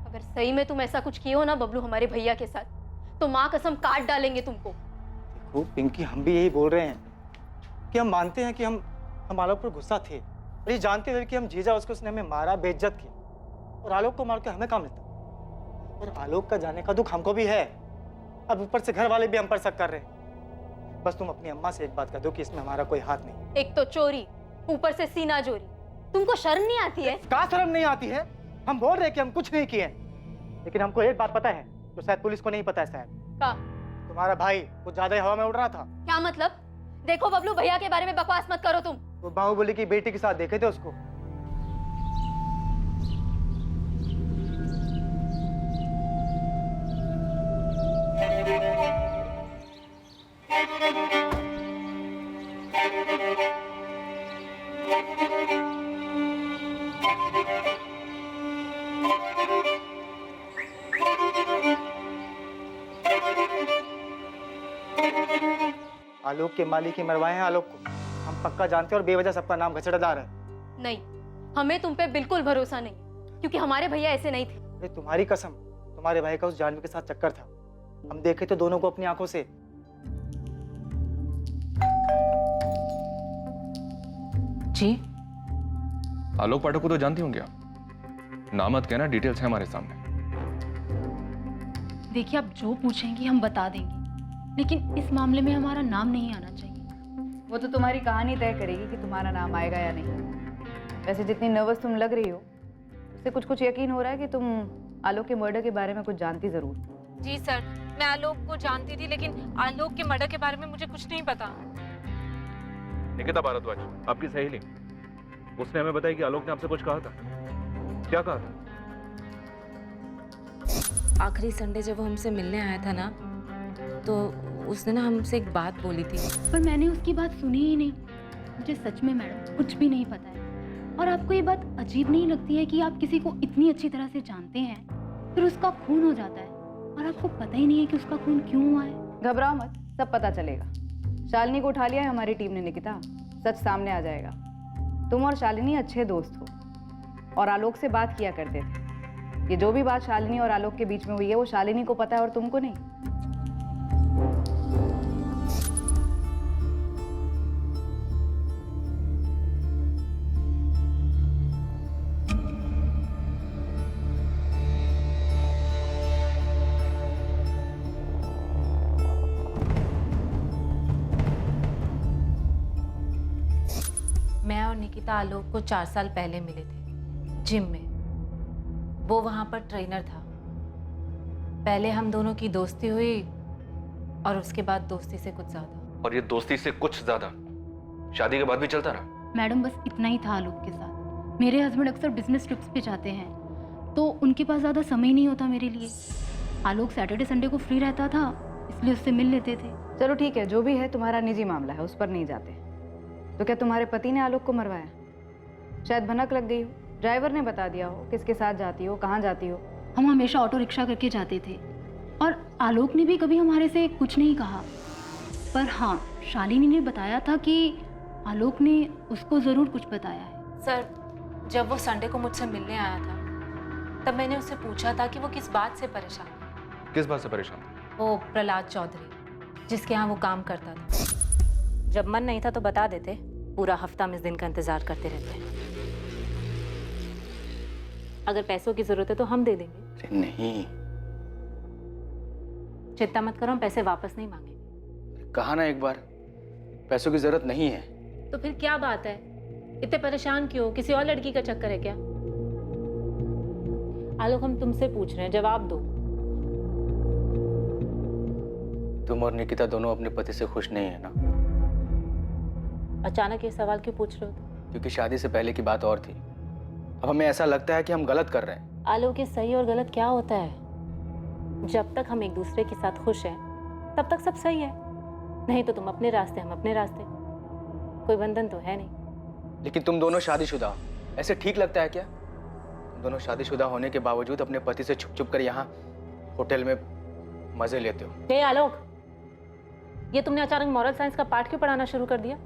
अगर सही में तुम ऐसा कुछ किए हो ना बबलू हमारे भैया के साथ, तो माँ कसम काट डालेंगे तुमको। देखो पिंकी, हम भी यही बोल रहे हैं कि हम मानते हैं कि हम आलोक पर गुस्सा थे, और ये जानते हुए कि हम जीजा उसने हमें मारा, बेइज्जत की, और आलोक को मार के हमें काम मिलता। और आलोक का जाने का दुख हमको भी है। अब ऊपर से घर वाले भी हम पर शक कर रहे हैं। बस तुम अपनी अम्मा से एक बात कह दो कि इसमें हमारा कोई हाथ नहीं। एक तो चोरी, ऊपर से सीना जोरी। तुमको शर्म नहीं आती है? क्या शर्म नहीं आती है? हम बोल रहे हैं कि हम कुछ नहीं किए, लेकिन हमको एक बात पता है जो शायद पुलिस को नहीं पता है। शायद का तुम्हारा भाई कुछ ज्यादा ही हवा में उड़ रहा था। क्या मतलब? देखो बबलू, भैया के बारे में बकवास मत करो तुम। वो बाहुबली की बेटी के साथ देखे थे उसको। आलोक के मालिक ही मरवाए हैं आलोक को। हम पक्का जानते हैं और बेवजह सबका नाम घचड़दार है। नहीं, हमें तुम पे बिल्कुल भरोसा नहीं, क्योंकि हमारे भैया ऐसे नहीं थे। ये तुम्हारी कसम, तुम्हारे भाई का उस जानवी के साथ चक्कर था। हम देखे तो दोनों को अपनी आंखों से। जी आलोक पाठक को तो जानती होंगे आप, नाम मत कहना, डिटेल्स है हमारे सामने। देखिए, आप जो पूछेंगी हम बता देंगे, लेकिन इस मामले में हमारा नाम नहीं आना चाहिए। वो तो तुम्हारी कहानी तय करेगी कि तुम्हारा नाम आएगा या नहीं। वैसे जितनी नर्वस तुम लग रही हो, उससे कुछ कुछ यकीन हो रहा है कि तुम आलोक के मर्डर के बारे में कुछ जानती जरूर। जी सर, मैं आलोक को जानती थी, लेकिन आलोक के मर्डर के बारे में मुझे कुछ नहीं पता। निकिता भारद्वाज, आपकी सहेली, उसने हमें बताया कि आलोक ने आपसे कुछ कहा था। क्या कहा था? आखिरी संडे जब वो हमसे मिलने आया था ना, तो उसने ना हमसे एक बात बोली थी। पर मैंने उसकी बात सुनी ही नहीं। मुझे सच में मैडम कुछ भी नहीं पता है। और आपको ये बात अजीब नहीं लगती है कि आप किसी को इतनी अच्छी तरह से जानते हैं, फिर उसका खून हो जाता है और आपको पता ही नहीं है कि उसका खून क्यों हुआ है? घबराओ मत, सब पता चलेगा। शालिनी को उठा लिया है हमारी टीम ने निकिता, सच सामने आ जाएगा। तुम और शालिनी अच्छे दोस्त हो और आलोक से बात किया करते थे। ये जो भी बात शालिनी और आलोक के बीच में हुई है, वो शालिनी को पता है और तुमको नहीं। मैं और निकिता आलोक को 4 साल पहले मिले थे जिम में। वो वहां पर ट्रेनर था। पहले हम दोनों की दोस्ती हुई और उसके बाद दोस्ती से कुछ ज्यादा। और ये दोस्ती से कुछ ज्यादा शादी के बाद भी चलता रहा? मैडम बस इतना ही था आलोक के साथ। मेरे हस्बैंड अक्सर बिजनेस ट्रिप्स पे जाते हैं, तो उनके पास ज़्यादा समय नहीं होता मेरे लिए। आलोक सैटरडे संडे को फ्री रहता था, इसलिए उससे मिल लेते थे। चलो ठीक है, जो भी है तुम्हारा निजी मामला है, उस पर नहीं जाते। तो क्या तुम्हारे पति ने आलोक को मरवाया? शायद भनक लग गई हो, ड्राइवर ने बता दिया हो किसके साथ जाती हो, कहाँ जाती हो। हम हमेशा ऑटो रिक्शा करके जाते थे और आलोक ने भी कभी हमारे से कुछ नहीं कहा। पर हाँ, शालिनी ने बताया था कि आलोक ने उसको ज़रूर कुछ बताया है। सर, जब वो संडे को मुझसे मिलने आया था, तब मैंने उससे पूछा था कि वो किस बात से परेशान है। किस बात से परेशान? वो प्रहलाद चौधरी, जिसके यहाँ वो काम करता था। जब मन नहीं था तो बता देते, पूरा हफ्ता हम इस दिन का इंतजार करते रहते हैं। अगर पैसों की जरूरत है तो हम दे देंगे। अरे नहीं, चिंता मत करो, हम पैसे वापस नहीं मांगेंगे। कहा ना एक बार, पैसों की जरूरत नहीं है। तो फिर क्या बात है? इतने परेशान क्यों? किसी और लड़की का चक्कर है क्या? आलोक, हम तुमसे पूछ रहे हैं, जवाब दो। तुम और निकिता दोनों अपने पति से खुश नहीं है ना? अचानक ये सवाल क्यों पूछ रहे हो? क्योंकि शादी से पहले की बात और थी। अब हमें ऐसा लगता है कि हम गलत कर रहे हैं। आलोक, ये सही और गलत क्या होता है? जब तक हम एक दूसरे के साथ खुश हैं, तब तक सब सही है। नहीं तो तुम अपने रास्ते, हम अपने रास्ते। कोई बंधन तो है नहीं। लेकिन तुम दोनों शादीशुदा हो, ऐसे ठीक लगता है क्या? तुम दोनों शादीशुदा होने के बावजूद अपने पति से छुप छुप कर यहाँ होटल में मजे लेते हो। हे आलोक, ये तुमने अचानक मॉरल साइंस का पाठ क्यों पढ़ाना शुरू कर दिया?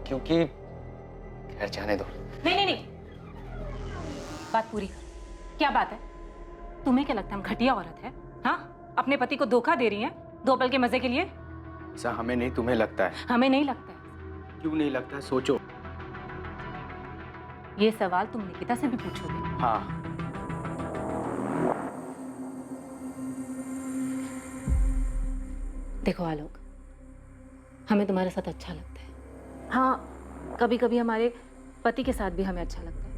क्योंकि खैर जाने दो। नहीं, बात पूरी कर। क्या बात है? तुम्हें क्या लगता है हम घटिया औरत है? हाँ, अपने पति को धोखा दे रही हैं 2 पल के मजे के लिए? ऐसा हमें नहीं, तुम्हें लगता है। हमें नहीं लगता है। क्यों नहीं लगता है? सोचो। ये सवाल तुम निकिता से भी पूछोगे? हाँ। देखो आलोक, हमें तुम्हारे साथ अच्छा लगता है। हाँ, कभी कभी हमारे पति के साथ भी हमें अच्छा लगता है,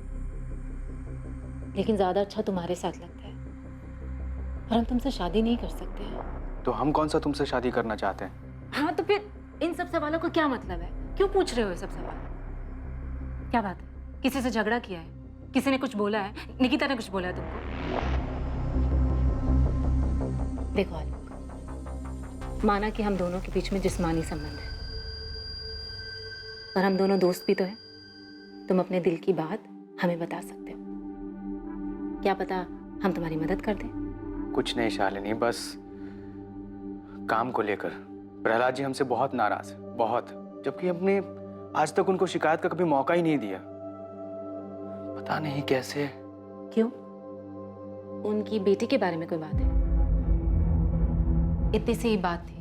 लेकिन ज्यादा अच्छा तुम्हारे साथ लगता है। और हम तुमसे शादी नहीं कर सकते हैं। तो हम कौन सा तुमसे शादी करना चाहते हैं? हाँ तो फिर इन सब सवालों का क्या मतलब है? क्यों पूछ रहे हो ये सब सवाल? क्या बात है? किसी से झगड़ा किया है? किसी ने कुछ बोला है? निकिता ने कुछ बोला है तुमको? देखो आलोक, माना कि हम दोनों के बीच में जिस्मानी संबंध है, पर हम दोनों दोस्त भी तो हैं। तुम अपने दिल की बात हमें बता सकते हो। क्या पता हम तुम्हारी मदद कर दें। कुछ नहीं शालिनी, बस काम को लेकर प्रहलाद जी हमसे बहुत नाराज है, बहुत। जबकि हमने आज तक उनको शिकायत का कभी मौका ही नहीं दिया। पता नहीं कैसे। क्यों? उनकी बेटी के बारे में कोई बात है? इतनी सी बात थी।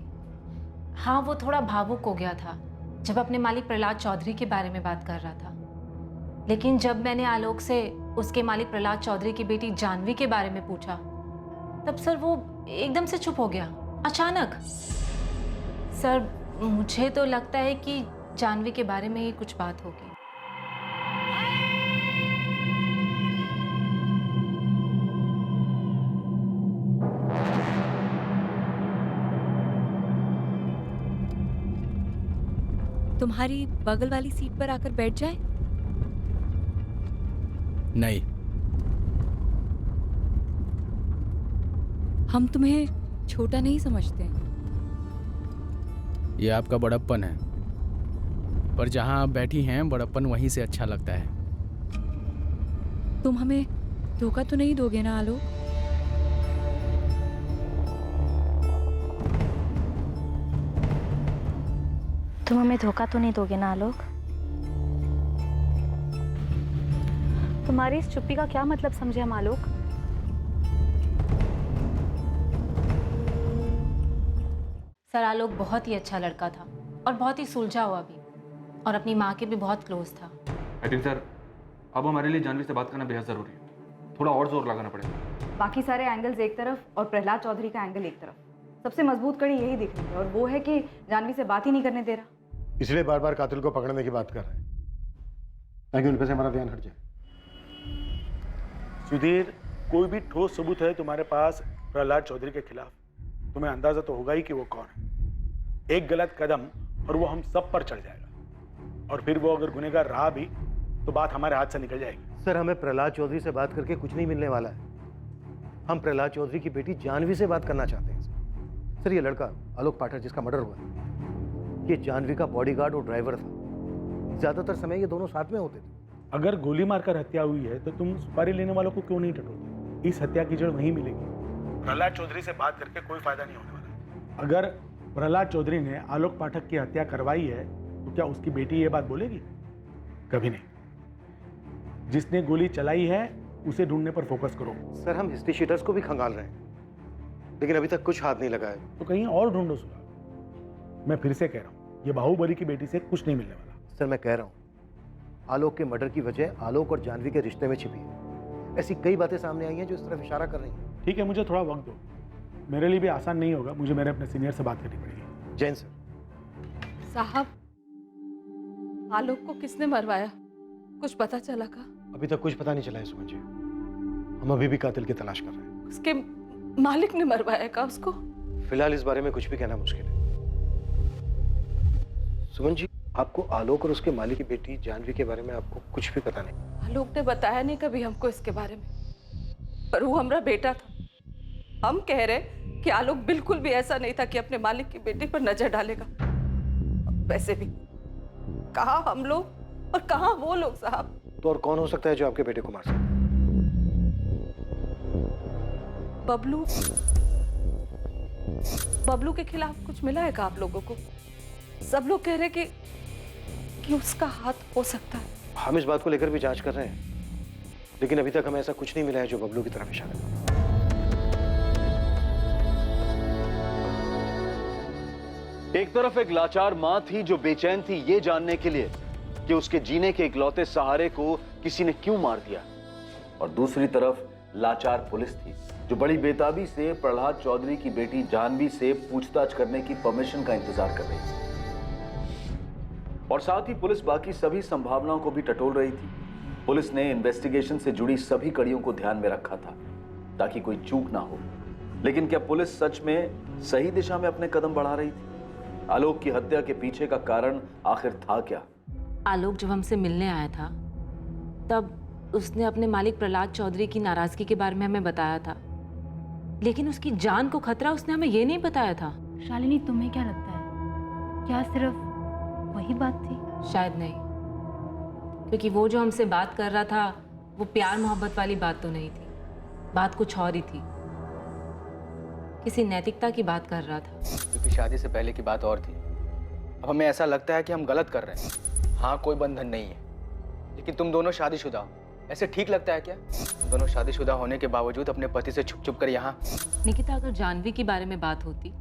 हाँ, वो थोड़ा भावुक हो गया था जब अपने मालिक प्रहलाद चौधरी के बारे में बात कर रहा था। लेकिन जब मैंने आलोक से उसके मालिक प्रहलाद चौधरी की बेटी जानवी के बारे में पूछा, तब सर वो एकदम से चुप हो गया, अचानक। सर, मुझे तो लगता है कि जानवी के बारे में ही कुछ बात होगी। तुम्हारी बगल वाली सीट पर आकर बैठ जाए? नहीं। हम तुम्हें छोटा नहीं समझते। ये आपका बड़प्पन है, पर जहां आप बैठी हैं बड़प्पन वहीं से अच्छा लगता है। तुम हमें धोखा तो नहीं दोगे ना आलोक? तुम हमें धोखा तो नहीं दोगे ना आलोक? तुम्हारी इस चुप्पी का क्या मतलब समझे हम आलोक? सर, आलोक बहुत ही अच्छा लड़का था और बहुत ही सुलझा हुआ भी, और अपनी माँ के भी बहुत क्लोज था। लेकिन सर, अब हमारे लिए जानवी से बात करना बेहद जरूरी है। थोड़ा और जोर लगाना पड़ेगा। बाकी सारे एंगल्स एक तरफ और प्रहलाद चौधरी का एंगल एक तरफ। सबसे मजबूत कड़ी यही दिख रही है, और वो है कि जानवी से बात ही नहीं करने दे रहा। इसलिए बार बार कातिल को पकड़ने की बात कर रहे हैं, ताकि उन पे से हमारा ध्यान हट जाए। सुधीर, कोई भी ठोस सबूत है तुम्हारे पास प्रहलाद चौधरी के खिलाफ, तुम्हें अंदाजा तो होगा ही कि वो कौन है। एक गलत कदम और वो हम सब पर चढ़ जाएगा, और फिर वो अगर गुनहगार रहा भी तो बात हमारे हाथ से निकल जाएगी। सर, हमें प्रहलाद चौधरी से बात करके कुछ नहीं मिलने वाला है। हम प्रहलाद चौधरी की बेटी जानवी से बात करना चाहते हैं। सर, ये लड़का आलोक पाठक जिसका मर्डर हुआ, ये जानवी का बॉडीगार्ड और ड्राइवर था। ज्यादातर समय ये दोनों साथ में होते थे। अगर गोली मारकर हत्या हुई है तो तुम सुपारी लेने वालों को क्यों नहीं टटोलते? इस हत्या की जड़ वहीं मिलेगी। प्रहलाद चौधरी से बात करके कोई फायदा नहीं होने वाला। अगर प्रहलाद चौधरी ने आलोक पाठक की हत्या करवाई है तो क्या उसकी बेटी ये बात बोलेगी? कभी नहीं। जिसने गोली चलाई है उसे ढूंढने पर फोकस करो। सर, हम हिस्ट्री शीटर्स को भी खंगाल रहे हैं, लेकिन अभी तक कुछ हाथ नहीं लगा है। तो कहीं और ढूंढो सुधा। मैं फिर से कह रहा हूँ, ये बाहुबली की बेटी से कुछ नहीं मिलने वाला। सर, मैं कह रहा हूँ, आलोक के मर्डर की वजह आलोक और जानवी के रिश्ते में छिपी है। ऐसी कई बातें सामने आई हैं जो इस तरफ इशारा कर रही हैं। ठीक है, मुझे थोड़ा वक्त दो। मेरे लिए भी आसान नहीं होगा, मुझे मेरे अपने सीनियर से बात करनी पड़ेगी। जैन सर। साहब, आलोक को किसने मरवाया? कुछ पता चला का? अभी तक कुछ पता नहीं चला है सुमन जी। हम अभी भी कातिल की तलाश कर रहे हैं। उसके मालिक ने मरवाया का उसको? फिलहाल इस बारे में कुछ भी कहना मुश्किल है। सुमन जी, आपको आलोक और उसके मालिक की बेटी जानवी के बारे में आपको कुछ भी पता नहीं? आलोक ने बताया नहीं कभी हमको इसके बारे में, पर वो हमारा बेटा था। हम कह रहे कि आलोक बिल्कुल भी ऐसा नहीं था कि अपने मालिक की बेटी पर नजर डालेगा। वैसे भी कहाँ हम लोग और कहाँ वो लोग साहब। तो और कौन हो सकता है जो आपके बेटे को मार सकता है? बबलू। बबलू के खिलाफ कुछ मिला है क्या आप लोगों को? सब लोग कह रहे कि उसका हाथ हो सकता है। हम इस बात को लेकर भी जांच कर रहे हैं, लेकिन अभी तक हमें ऐसा कुछ नहीं मिला है जो बबलू की तरफ इशारा करे। एक तरफ एक लाचार मां थी जो बेचैन थी ये जानने के लिए कि उसके जीने के इकलौते सहारे को किसी ने क्यों मार दिया, और दूसरी तरफ लाचार पुलिस थी जो बड़ी बेताबी से प्रहलाद चौधरी की बेटी जानवी से पूछताछ करने की परमिशन का इंतजार कर रही थी। और साथ ही पुलिस बाकी सभी संभावनाओं को भी टटोल रही थी। पुलिस ने इन्वेस्टिगेशन से जुड़ी सभी कड़ियों को ध्यान में रखा था ताकि कोई चूक ना हो, लेकिन क्या पुलिस सच में सही दिशा में अपने कदम बढ़ा रही थी? आलोक की हत्या के पीछे का कारण आखिर था क्या? आलोक जब हमसे मिलने आया था तब उसने अपने मालिक प्रहलाद चौधरी की नाराजगी के बारे में हमें बताया था, लेकिन उसकी जान को खतरा उसने हमें ये नहीं बताया था। शालिनी, तुम्हें क्या लगता है, क्या सिर्फ वही बात थी? शायद नहीं, क्योंकि वो जो हमसे बात कर रहा था वो प्यार मोहब्बत वाली बात तो नहीं थी, बात कुछ और ही थी। किसी नैतिकता की बात कर रहा था। क्योंकि शादी से पहले की बात और थी। अब हमें ऐसा लगता है कि हम गलत कर रहे हैं। हाँ, कोई बंधन नहीं है, लेकिन तुम दोनों शादीशुदा हो, ऐसे ठीक लगता है क्या? तुम दोनों शादीशुदा होने के बावजूद अपने पति से छुप छुप कर यहाँ। निकिता, अगर जानवी की बारे में बात होती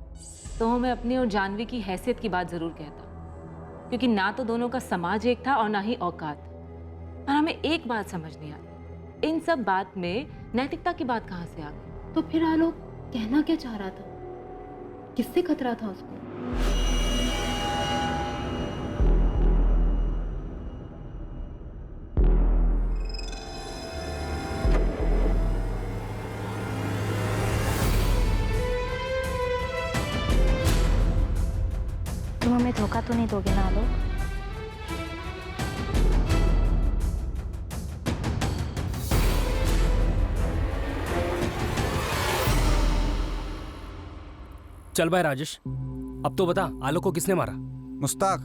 तो मैं अपनी और जानवी की हैसियत की बात जरूर कहता, क्योंकि ना तो दोनों का समाज एक था और ना ही औकात। और हमें एक बात समझ नहीं आई, इन सब बात में नैतिकता की बात कहाँ से आ गई? तो फिर आलोक कहना क्या चाह रहा था? किससे खतरा था उसको? तुम हमें धोखा तो नहीं दोगे ना आलोक? चल भाई राजेश, अब तो बता, आलोक को किसने मारा? मुस्ताक,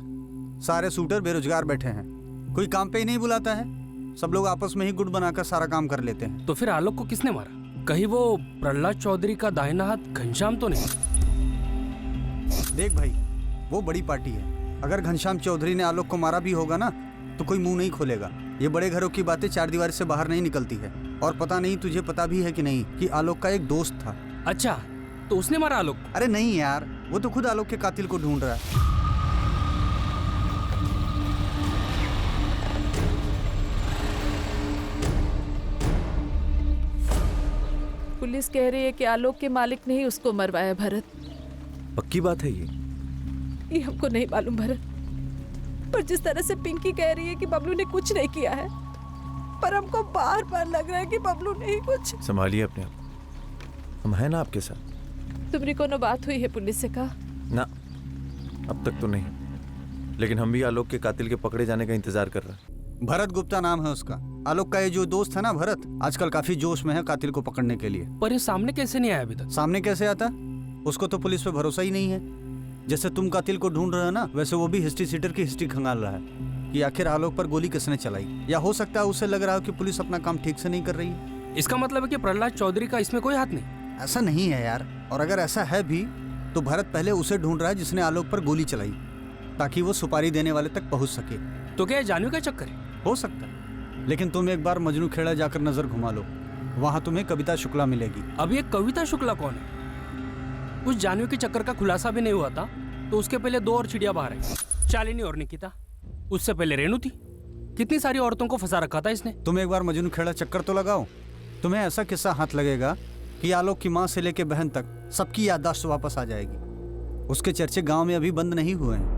सारे शूटर बेरोजगार बैठे हैं, कोई काम पे ही नहीं बुलाता है, सब लोग आपस में ही गुट बनाकर सारा काम कर लेते हैं। तो फिर आलोक को किसने मारा? कहीं वो प्रहलाद चौधरी का दाहिना हाथ घनश्याम तो नहीं? देख भाई, वो बड़ी पार्टी है, अगर घनश्याम चौधरी ने आलोक को मारा भी होगा ना तो कोई मुंह नहीं खोलेगा। ये बड़े घरों की बातें चार दीवार से बाहर नहीं निकलती है। और पता नहीं तुझे पता भी है कि नहीं कि आलोक का एक दोस्त था। अच्छा, तो उसने मारा आलोक? अरे नहीं यार, वो तो खुद आलोक के कातिल को ढूंढ रहा है। पुलिस कह रही है कि आलोक के मालिक ने ही उसको मरवाया। भरत, पक्की बात है ये हमको नहीं मालूम भरत, पर जिस तरह से पिंकी कह रही है कि बबलू ने कुछ नहीं किया है, पर हमको बार बार लग रहा है कि बबलू ने ही कुछ। संभालिए अपने आप, हम हैं ना आपके साथ। तुम्हारी कोनो बात हुई है पुलिस से? कहा ना, अब तक तो नहीं, लेकिन हम भी आलोक के कातिल के पकड़े जाने का इंतजार कर रहे हैं। भरत गुप्ता नाम है उसका। आलोक का ये जो दोस्त है ना भरत, आजकल काफी जोश में है कातिल को पकड़ने के लिए। पर ये सामने कैसे नहीं आया अभी तक? सामने कैसे आता? उसको तो पुलिस पे भरोसा ही नहीं है। जैसे तुम कातिल को ढूंढ रहे हो ना, वैसे वो भी हिस्ट्री सीटर की हिस्ट्री खंगाल रहा है कि आखिर आलोक पर गोली किसने चलाई। या हो सकता है उसे लग रहा हो कि पुलिस अपना काम ठीक से नहीं कर रही है। इसका मतलब है कि प्रहलाद चौधरी का इसमें कोई हाथ नहीं? ऐसा नहीं है यार, और अगर ऐसा है भी तो भरत पहले उसे ढूंढ रहा है जिसने आलोक पर गोली चलाई, ताकि वो सुपारी देने वाले तक पहुंच सके। तो क्या जानवी का चक्कर है? हो सकता है, लेकिन तुम एक बार मजनू खेड़ा जाकर नजर घुमा लो, वहां तुम्हें कविता शुक्ला मिलेगी। अब ये कविता शुक्ला कौन है? उस जानवी के चक्कर का खुलासा भी नहीं हुआ था तो उसके पहले दो और चिड़िया बाहर आई, शालिनी और निकिता। उससे पहले रेणु थी। कितनी सारी औरतों को फंसा रखा था इसने। तुम एक बार मजनू खेड़ा चक्कर तो लगाओ, तुम्हें ऐसा किस्सा हाथ लगेगा कि आलोक की माँ से लेके बहन तक सबकी याददाश्त वापस आ जाएगी। उसके चर्चे गांव में अभी बंद नहीं हुए हैं।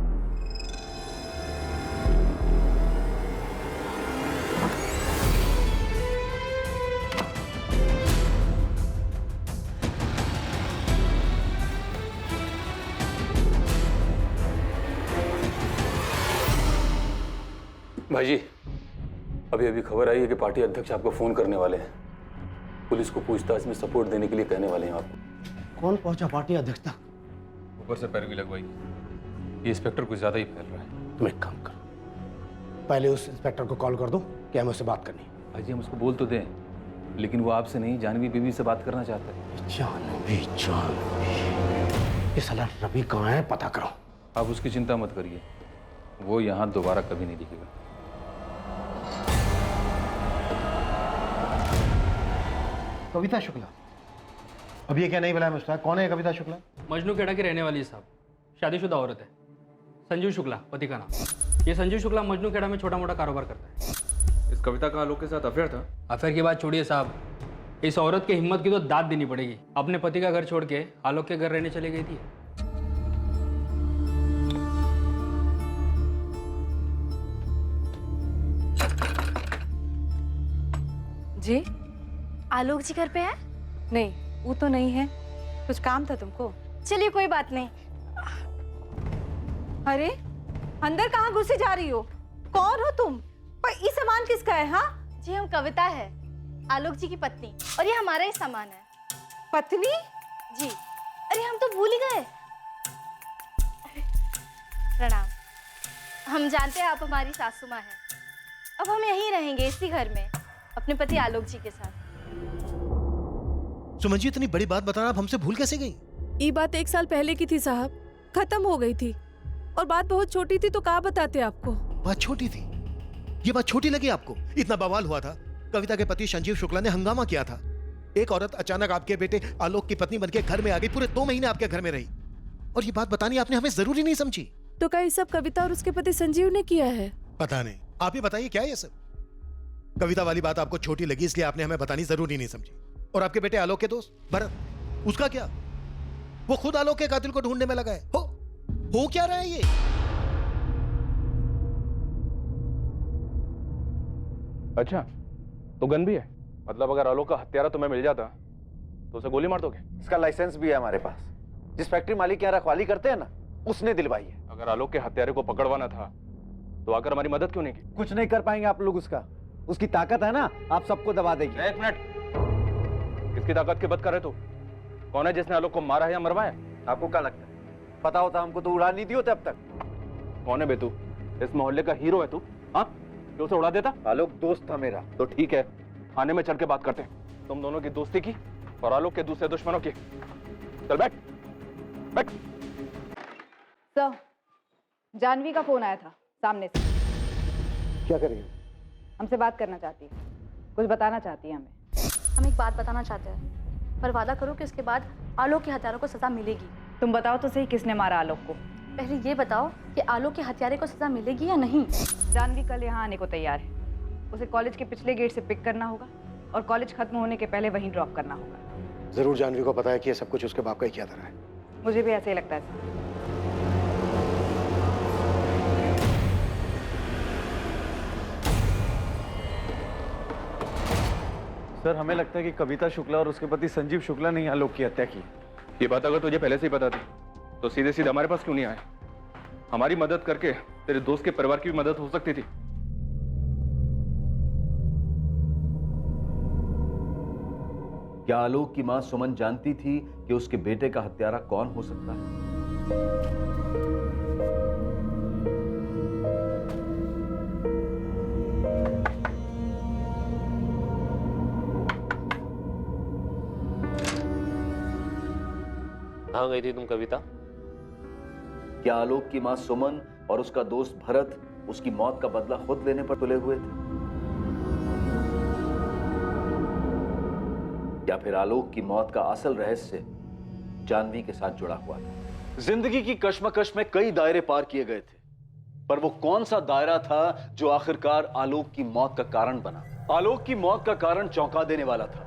भाई जी, अभी अभी खबर आई है कि पार्टी अध्यक्ष आपको फोन करने वाले हैं। पुलिस को पूछताछ में सपोर्ट देने के लिए कहने वाले हैं आपको। कौन पहुंचा पार्टी अध्यक्ष तक? ऊपर से पैरवी लगवाई। ये इंस्पेक्टर कुछ ज्यादा ही फैल रहा है। तुम एक काम करो, पहले उस इंस्पेक्टर को कॉल कर दो कि हमें उससे बात करनी है। भाई जी, हम उसको बोल तो दें, लेकिन वो आपसे नहीं जानवी बीबी से बात करना चाहता है। जानवी, ये साला रवि कहाँ है, पता करो। आप उसकी चिंता मत करिए, वो यहाँ दोबारा कभी नहीं दिखेगा। कविता शुक्ला? अब ये क्या नहीं बुलाया मुस्ताक? कौन है कविता शुक्ला? मजनू खेड़ा की रहने वाली है साहब, शादीशुदा औरत है। संजीव शुक्ला पति का नाम। ये संजीव शुक्ला मजनू खेड़ा में छोटा मोटा कारोबार करता है। इस कविता का आलोक के साथ अफेयर था? अफेयर की बात छोड़िए साहब, इस औरत की हिम्मत की तो दाद देनी पड़ेगी। अपने पति का घर छोड़ के आलोक के घर रहने चली गई थी। जी, आलोक जी घर पे है? नहीं, वो तो नहीं है, कुछ काम था तुमको? चलिए कोई बात नहीं। अरे अंदर कहाँ घुसे जा रही हो? कौन हो तुम? पर ये सामान किसका है? हाँ जी हम कविता है, आलोक जी की पत्नी, और ये हमारा ही सामान है। पत्नी? जी। अरे हम तो भूल ही गए। प्रणाम। हम जानते हैं आप हमारी सासू माँ हैं। अब हम यहीं रहेंगे इसी घर में अपने पति आलोक जी के साथ। सुमन जी, इतनी बड़ी बात बताना आप हमसे भूल कैसे गई? ये बात 1 साल पहले की थी साहब, खत्म हो गई थी। और बात बहुत छोटी थी तो कहाँ बताते आपको। बात छोटी थी? ये बात छोटी लगी आपको? इतना बवाल हुआ था, कविता के पति संजीव शुक्ला ने हंगामा किया था। एक औरत अचानक आपके बेटे आलोक की पत्नी बनके घर में आ गई, पूरे 2 महीने आपके घर में रही, और ये बात बतानी आपने हमें जरूरी नहीं समझी? तो क्या ये सब कविता और उसके पति संजीव ने किया है? पता नहीं, आप ही बताइए क्या ये सब? कविता वाली बात आपको छोटी लगी इसलिए आपने हमें बतानी जरूरी नहीं समझी। और आपके बेटे आलोक के दोस्त भरत, उसका क्या? वो खुद आलोक के कातिल को ढूंढने में लगा है। हो क्या रहा है ये? अच्छा, तो गन भी है? मतलब अगर आलोक का हत्यारा तुम्हें मिल जाता तो उसे गोली मार दोगे? इसका लाइसेंस भी है हमारे पास। जिस फैक्ट्री मालिक यहाँ रखवाली करते हैं ना, उसने दिलवाई है। अगर आलोक के हत्यारे को पकड़वाना था तो आकर हमारी मदद क्यों नहीं की? कुछ नहीं कर पाएंगे आप लोग उसका। उसकी ताकत है ना, आप सबको दबा देगी। 1 मिनट, किसकी ताकत की बात कर रहे तू? कौन है जिसने आलोक को मारा है या मरवाया? आपको क्या लगता है पता होता हमको तो उड़ा नहीं दी होते अब तक। कौन है बे तू? इस मोहल्ले का हीरो है तू? हाँ, जो उसे उड़ा देता? आलोक दोस्त था मेरा। तो ठीक है, थाने में चल के बात करते हैं तुम दोनों की दोस्ती की और आलोक के दूसरे दुश्मनों की। चल बैठ बैठ। सर, जानवी का फोन आया था सामने से। क्या कर रही हो? हमसे बात करना चाहती है, कुछ बताना चाहती है हमें। हम एक बात बताना चाहते हैं, पर वादा करो कि उसके बाद आलोक के हत्यारों को सजा मिलेगी। तुम बताओ तो सही, किसने मारा आलोक को? पहले ये बताओ कि आलोक के हत्यारे को सजा मिलेगी या नहीं। जानवी कल यहाँ आने को तैयार है। उसे कॉलेज के पिछले गेट से पिक करना होगा और कॉलेज खत्म होने के पहले वहीं ड्रॉप करना होगा। जरूर जानवी को पता है कि ये सब कुछ उसके बाप का ही किया था। मुझे भी ऐसे ही लगता है। सर, हमें लगता है कि कविता शुक्ला और उसके पति संजीव शुक्ला ने आलोक की हत्या की। ये बात अगर तुझे पहले से ही पता थी तो सीधे सीधे हमारे पास क्यों नहीं आए? हमारी मदद करके तेरे दोस्त के परिवार की भी मदद हो सकती थी। क्या आलोक की मां सुमन जानती थी कि उसके बेटे का हत्यारा कौन हो सकता है? कहाँ गई थी तुम कविता? क्या आलोक की मां सुमन और उसका दोस्त भरत उसकी मौत का बदला खुद लेने पर तुले हुए थे? या फिर आलोक की मौत का असल रहस्य जानवी के साथ जुड़ा हुआ था? जिंदगी की कश्मकश में कई दायरे पार किए गए थे, पर वो कौन सा दायरा था जो आखिरकार आलोक की मौत का कारण बना? आलोक की मौत का कारण चौंका देने वाला था।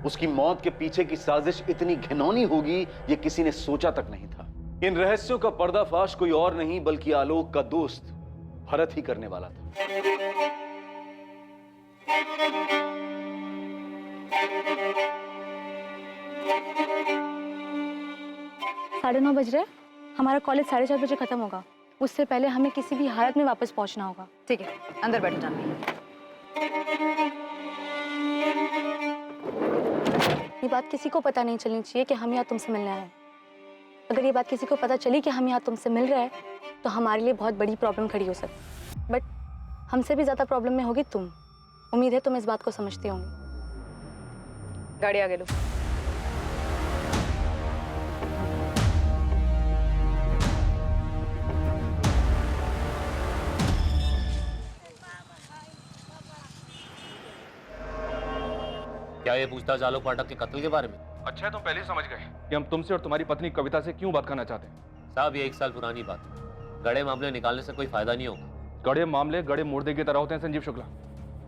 उसकी मौत के पीछे की साजिश इतनी घिनौनी होगी ये किसी ने सोचा तक नहीं था। इन रहस्यों का पर्दाफाश कोई और नहीं बल्कि आलोक का दोस्त भरत ही करने वाला था। 9:30 बज रहे, हमारा कॉलेज 4:30 बजे खत्म होगा। उससे पहले हमें किसी भी हालत में वापस पहुंचना होगा। ठीक है, अंदर बैठो जानवी। ये बात किसी को पता नहीं चलनी चाहिए कि हम यहाँ तुमसे मिलने आए हैं। अगर ये बात किसी को पता चली कि हम यहाँ तुमसे मिल रहे हैं तो हमारे लिए बहुत बड़ी प्रॉब्लम खड़ी हो सकती। बट हमसे भी ज़्यादा प्रॉब्लम में होगी तुम। उम्मीद है तुम इस बात को समझती होंगी। गाड़ी आगे लो। क्या ये पूछताछ आलोक पाठक के कत्ल के बारे में? अच्छा है तुम पहले ही समझ गए कि हम तुमसे और तुम्हारी पत्नी कविता से क्यों बात करना चाहते हैं। साहब, ये 1 साल पुरानी बात है। गड़े मामले निकालने से कोई फायदा नहीं होगा। गड़े मामले गड़े मुर्दे की तरह होते हैं संजीव शुक्ला।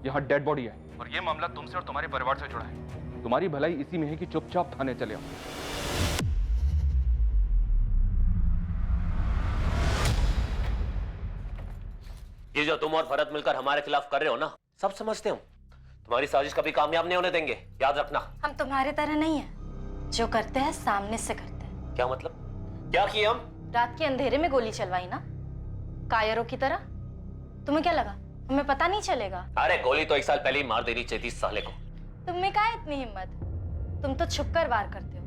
यहाँ डेड बॉडी है और ये मामला तुमसे और तुम्हारे परिवार से जुड़ा है। तुम्हारी भलाई इसी में है कि चुपचाप थाने चले आओ। ये जो तुम और भरत मिलकर हमारे खिलाफ कर रहे हो ना, सब समझते हो। तुम्हारी साजिश कभी कामयाब नहीं होने देंगे, याद रखना। हम तुम्हारे तरह नहीं है। जो करते हैं सामने से करते हैं। क्या मतलब? क्या किए हम? रात के अंधेरे में गोली चलवाई ना, कायरों की तरह। तुम्हें क्या लगा हमें पता नहीं चलेगा? अरे गोली तो 1 साल पहले ही मार देनी चाहिए थी इस साले को। तुम में क्या इतनी हिम्मत? तुम तो छुपकर वार करते हो,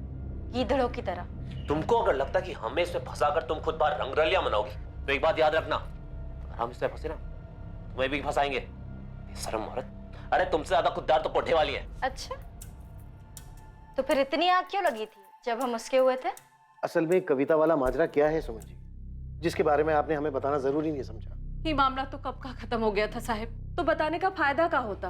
गीदड़ों की तरह। तुमको अगर लगता कि हमें इसमें फंसाकर तुम खुद बार रंगरलियां मनाओगी तो एक बात याद रखना, अगर हम इसमें फंसे ना तुम्हें भी फंसाएंगे। शर्म औरत। अरे तुमसे ज्यादा खुददार तो कोठे वाली है। अच्छा, तो फिर इतनी आग क्यों लगी थी जब हम उसके हुए थे? असल में कविता वाला माजरा क्या है सुमन जी, जिसके बारे में आपने हमें बताना जरूरी नहीं समझा? ये मामला तो कब का खत्म हो गया था साहब, तो बताने का फायदा क्या होता?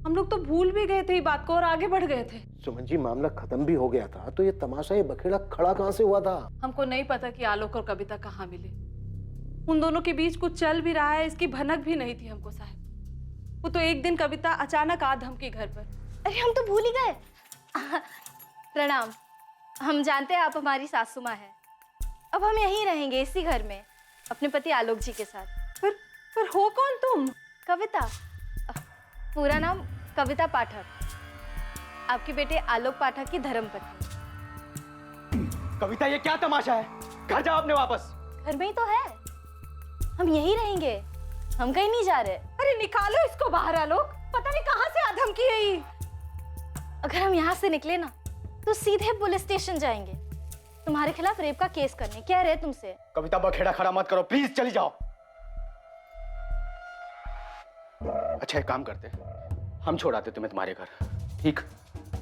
हम लोग तो भूल भी गए थे ये बात को और आगे बढ़ गए थे। सुमन जी मामला खत्म भी हो गया था तो ये तमाशा, ये बखेड़ा खड़ा कहाँ से हुआ था? हमको नहीं पता कि आलोक और कविता कहाँ मिले। उन दोनों के बीच कुछ चल भी रहा है इसकी भनक भी नहीं थी हमको साहब। वो तो एक दिन कविता अचानक आ धमकी घर पर। अरे हम तो भूल ही गए। प्रणाम। हम जानते हैं आप हमारी सासू माँ हैं। अब हम यहीं रहेंगे इसी घर में अपने पति आलोक जी के साथ। पर हो कौन तुम? कविता। पूरा नाम कविता पाठक, आपके बेटे आलोक पाठक की धर्मपत्नी। कविता ये क्या तमाशा है? घर जाओ अपने वापस। घर में ही तो है, हम यहीं रहेंगे, हम कहीं नहीं जा रहे। अरे निकालो इसको बाहर आलोक, पता नहीं कहां से आधमकी है ये। अगर हम यहाँ से निकले ना तो सीधे पुलिस स्टेशन जाएंगे तुम्हारे खिलाफ रेप का केस करने। कह रहे तुमसे। कविता बखेड़ा खड़ा मत करो प्लीज, चली जाओ। अच्छा एक काम करते, हम छोड़ आते तुम्हें तुम्हारे घर, ठीक?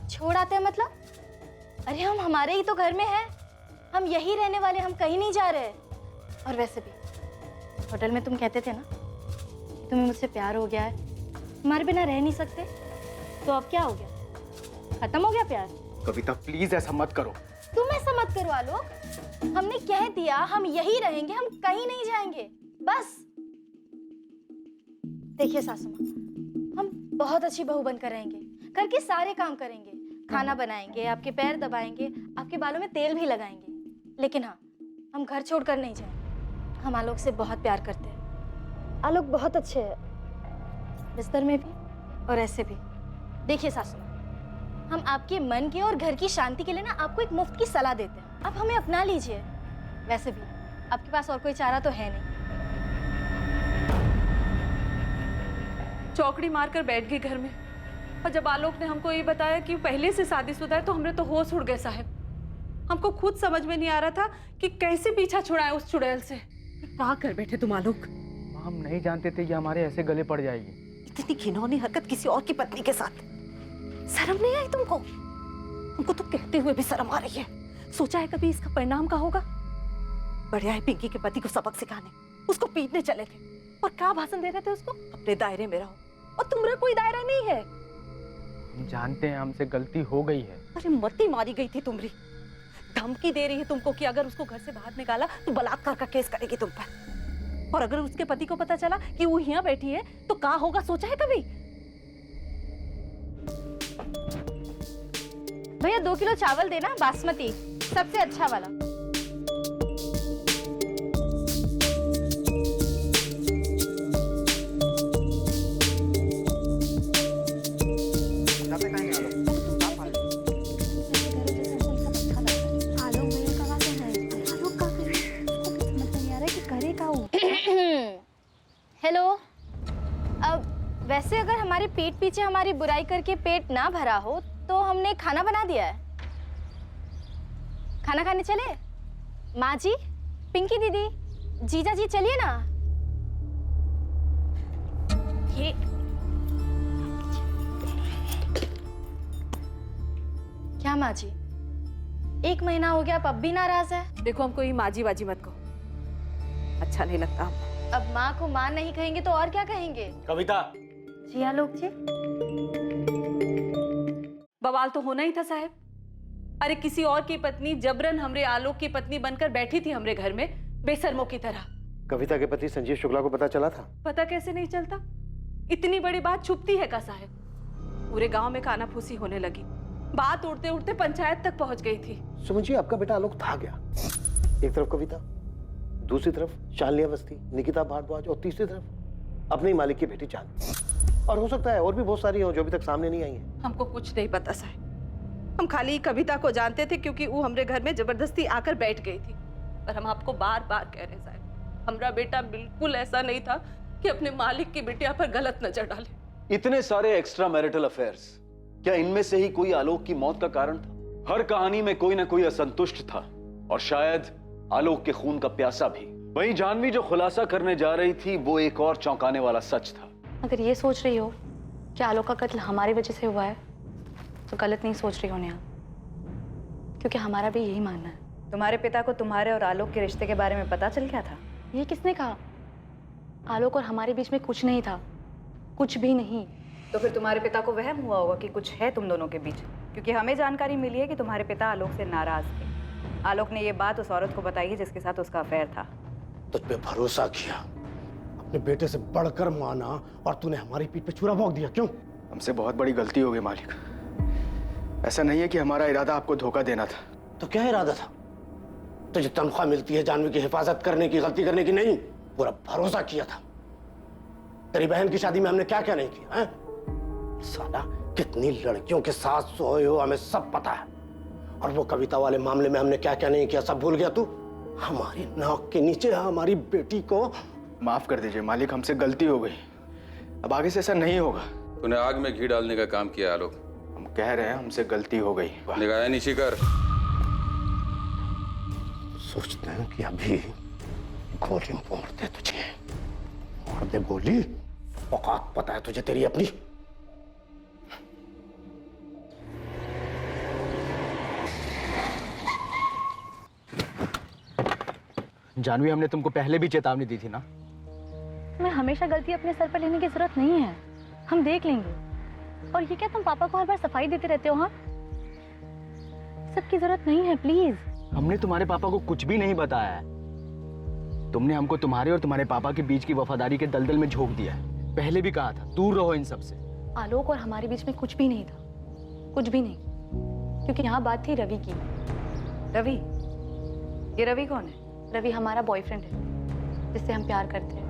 छोड़ आते हैं मतलब? अरे हम हमारे ही तो घर में हैं, हम यही रहने वाले, हम कहीं नहीं जा रहे। और वैसे भी होटल में तुम कहते थे ना कि तुम्हें मुझसे प्यार हो गया है, हमारे बिना रह नहीं सकते, तो अब क्या हो गया? खत्म हो गया प्यार? कविता प्लीज ऐसा मत करो। तुम ऐसा मत करो आलोक, हमने कह दिया हम यही रहेंगे, हम कहीं नहीं जाएंगे बस। देखिए सासू माँ, हम बहुत अच्छी बहू बनकर रहेंगे, घर के सारे काम करेंगे, खाना बनाएंगे, आपके पैर दबाएंगे, आपके बालों में तेल भी लगाएंगे। लेकिन हाँ, हम घर छोड़कर नहीं जाएंगे। हम आलोक से बहुत प्यार करते हैं, आलोक बहुत अच्छे है, बिस्तर में भी और ऐसे भी। देखिए सासू माँ, हम आपके मन के और घर की शांति के लिए ना आपको एक मुफ्त की सलाह देते हैं, आप हमें अपना लीजिए। वैसे भी आपके पास और कोई चारा तो है नहीं। चौकड़ी मारकर बैठ गई घर में, और जब आलोक ने हमको ये बताया कि पहले से शादीशुदा है तो हमने तो होश उड़ गए साहब। हमको खुद समझ में नहीं आ रहा था कि कैसे पीछा छुड़ाएं उस चुड़ैल से। क्या कर बैठे तुम आलोक? हम नहीं जानते थे कि हमारे ऐसे गले पड़ जाएगी। इतनी घिनौनी हरकत किसी और की पत्नी के साथ, शर्म नहीं आई तुमको? हमको तो कहते हुए भी शर्म आ रही है। सोचा है कभी इसका परिणाम क्या होगा? बढ़िया है पिंकी के पति को सबक सिखाने, उसको पीटने चले थे, और क्या भाषण दे रहे थे उसको? अपने दायरे में रहो, और तुम्हारा कोई दायरा नहीं है। हम जानते हैं हमसे गलती हो गई है। अरे मती मारी गई थी तुम्हारी। धमकी दे रही है तुमको कि अगर उसको घर से बाहर निकाला तो बलात्कार का केस करेगी तुम पर। और अगर उसके पति को पता चला कि वो यहाँ बैठी है तो क्या होगा, सोचा है कभी? भैया 2 किलो चावल देना, बासमती, सबसे अच्छा वाला। हेलो। अब वैसे अगर हमारे पीठ पीछे हमारी बुराई करके पेट ना भरा हो तो हमने खाना बना दिया है। खाना खाने चले? माँ जी, पिंकी दीदी, जीजा जी चलिए ना। ये क्या माँ जी, 1 महीना हो गया, अब भी नाराज है? देखो हमको ये माजी बाजी मत कहो, अच्छा नहीं लगता हमको। अब माँ को माँ नहीं कहेंगे तो और क्या कहेंगे? कविता। जी आलोक जी। बवाल तो होना ही था साहब। अरे किसी और की पत्नी जबरन हमरे आलोक की पत्नी बनकर बैठी थी हमरे घर में बेशर्मों की तरह। कविता के पति संजीव शुक्ला को पता चला था? पता कैसे नहीं चलता? इतनी बड़ी बात छुपती है का साहब? पूरे गांव में कानाफूसी होने लगी, बात उड़ते उड़ते पंचायत तक पहुंच गई थी। सुमन जी आपका बेटा आलोक था गया, एक तरफ कविता, दूसरी तरफ शालिनी अवस्थी, निकिता भारद्वाज, और तीसरी तरफ अपने ही मालिक की बेटी चांद। और हो सकता है और भी बहुत सारी हो जो अभी तक सामने नहीं आई हैं। हमको कुछ नहीं पता साहब, हम खाली कविता को जानते थे क्योंकि वो हमारे घर में जबरदस्ती आकर बैठ गई थी। पर हम आपको बार बार कह रहे हैं साहब, हमारा बेटा बिल्कुल ऐसा नहीं था कि अपने मालिक की बिटिया पर गलत नजर डाले। इतने सारे एक्स्ट्रा मैरिटल अफेयर्स, क्या इनमें से ही कोई आलोक की मौत का कारण था? हर कहानी में कोई ना कोई असंतुष्ट था और शायद आलोक के खून का प्यासा भी। वहीं जानवी जो खुलासा करने जा रही थी वो एक और चौंकाने वाला सच था। अगर ये सोच रही हो कि आलोक का कत्ल हमारी वजह से हुआ है तो गलत नहीं सोच रही हो नेहा, क्योंकि हमारा भी यही मानना है। तुम्हारे पिता को तुम्हारे और आलोक के रिश्ते के बारे में पता चल गया था? ये किसने कहा? आलोक और हमारे बीच में कुछ नहीं था, कुछ भी नहीं। तो फिर तुम्हारे पिता को वहम हुआ होगा कि कुछ है तुम दोनों के बीच, क्योंकि हमें जानकारी मिली है कि तुम्हारे पिता आलोक से नाराज थे। आलोक ने ये बात उस औरत को बताई है जिसके साथ उसका अफेयर था। तुझ पे भरोसा किया, अपने बेटे से बढ़कर माना, और तूने हमारी पीठ पे छुरा भोंक दिया। क्यों? हमसे बहुत बड़ी गलती हो गई मालिक। ऐसा नहीं है कि हमारा इरादा आपको धोखा देना था। तो क्या इरादा था? तुझे तनख्वाह मिलती है जानवी की हिफाजत करने की, गलती करने की नहीं। पूरा भरोसा किया था। तेरी बहन की शादी में हमने क्या क्या नहीं किया है? साला कितनी लड़कियों के साथ सोए हो हमें सब पता है, और वो कविता वाले मामले में हमने क्या क्या नहीं किया सब भूल गया तू? हमारी नाक के नीचे हमारी बेटी को। माफ कर दीजिए मालिक, हमसे गलती हो गई, अब आगे से ऐसा नहीं होगा। तूने आग में घी डालने का काम किया आलोक। हम कह रहे हैं हमसे गलती हो गई। निगाहें नीची कर। सोचते हैं कि अभी गोली मार दे तुझे, मार दे गोली। औकात पता है तुझे तेरी अपनी? जानवी, हमने तुमको पहले भी चेतावनी दी थी ना। तुम्हें हमेशा गलती अपने सर पर लेने की जरूरत नहीं है, हम देख लेंगे। और ये क्या तुम पापा को हर बार सफाई देते रहते हो? हाँ, सबकी जरूरत नहीं है, प्लीज। हमने तुम्हारे पापा को कुछ भी नहीं बताया है। तुमने हमको तुम्हारे और तुम्हारे पापा के बीच की वफादारी के दलदल में झोंक दिया है। पहले भी कहा था दूर रहो इन सब से। आलोक और हमारे बीच में कुछ भी नहीं था, कुछ भी नहीं, क्योंकि यहाँ बात थी रवि की। रवि? ये रवि कौन है? रवि हमारा बॉयफ्रेंड है, जिससे हम प्यार करते हैं।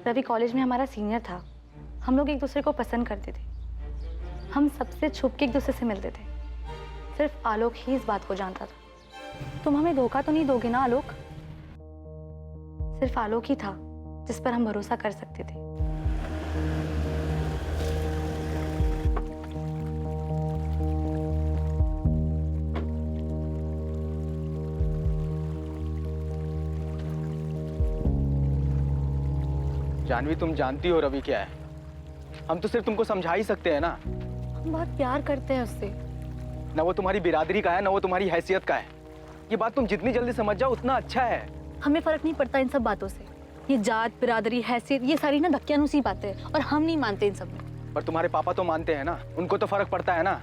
रवि कॉलेज में हमारा सीनियर था। हम लोग एक दूसरे को पसंद करते थे। हम सबसे छुप के एक दूसरे से मिलते थे। सिर्फ आलोक ही इस बात को जानता था। तुम हमें धोखा तो नहीं दोगे ना आलोक? सिर्फ आलोक ही था जिस पर हम भरोसा कर सकते थे। जानवी, तुम जानती हो रवि क्या है। हम तो सिर्फ तुमको समझा ही सकते हैं ना। हम बहुत प्यार करते हैं उससे। ना वो तुम्हारी बिरादरी का है, ना वो तुम्हारी हैसियत का है। ये बात तुम जितनी जल्दी समझ जाओ उतना अच्छा है। हमें फर्क नहीं पड़ता इन सब बातों से। ये जात, बिरादरी, हैसियत, ये सारी ना धक्कियानुसी बातें हैं, और हम नहीं मानते इन सब में। पर तुम्हारे पापा तो मानते हैं ना, उनको तो फर्क पड़ता है ना।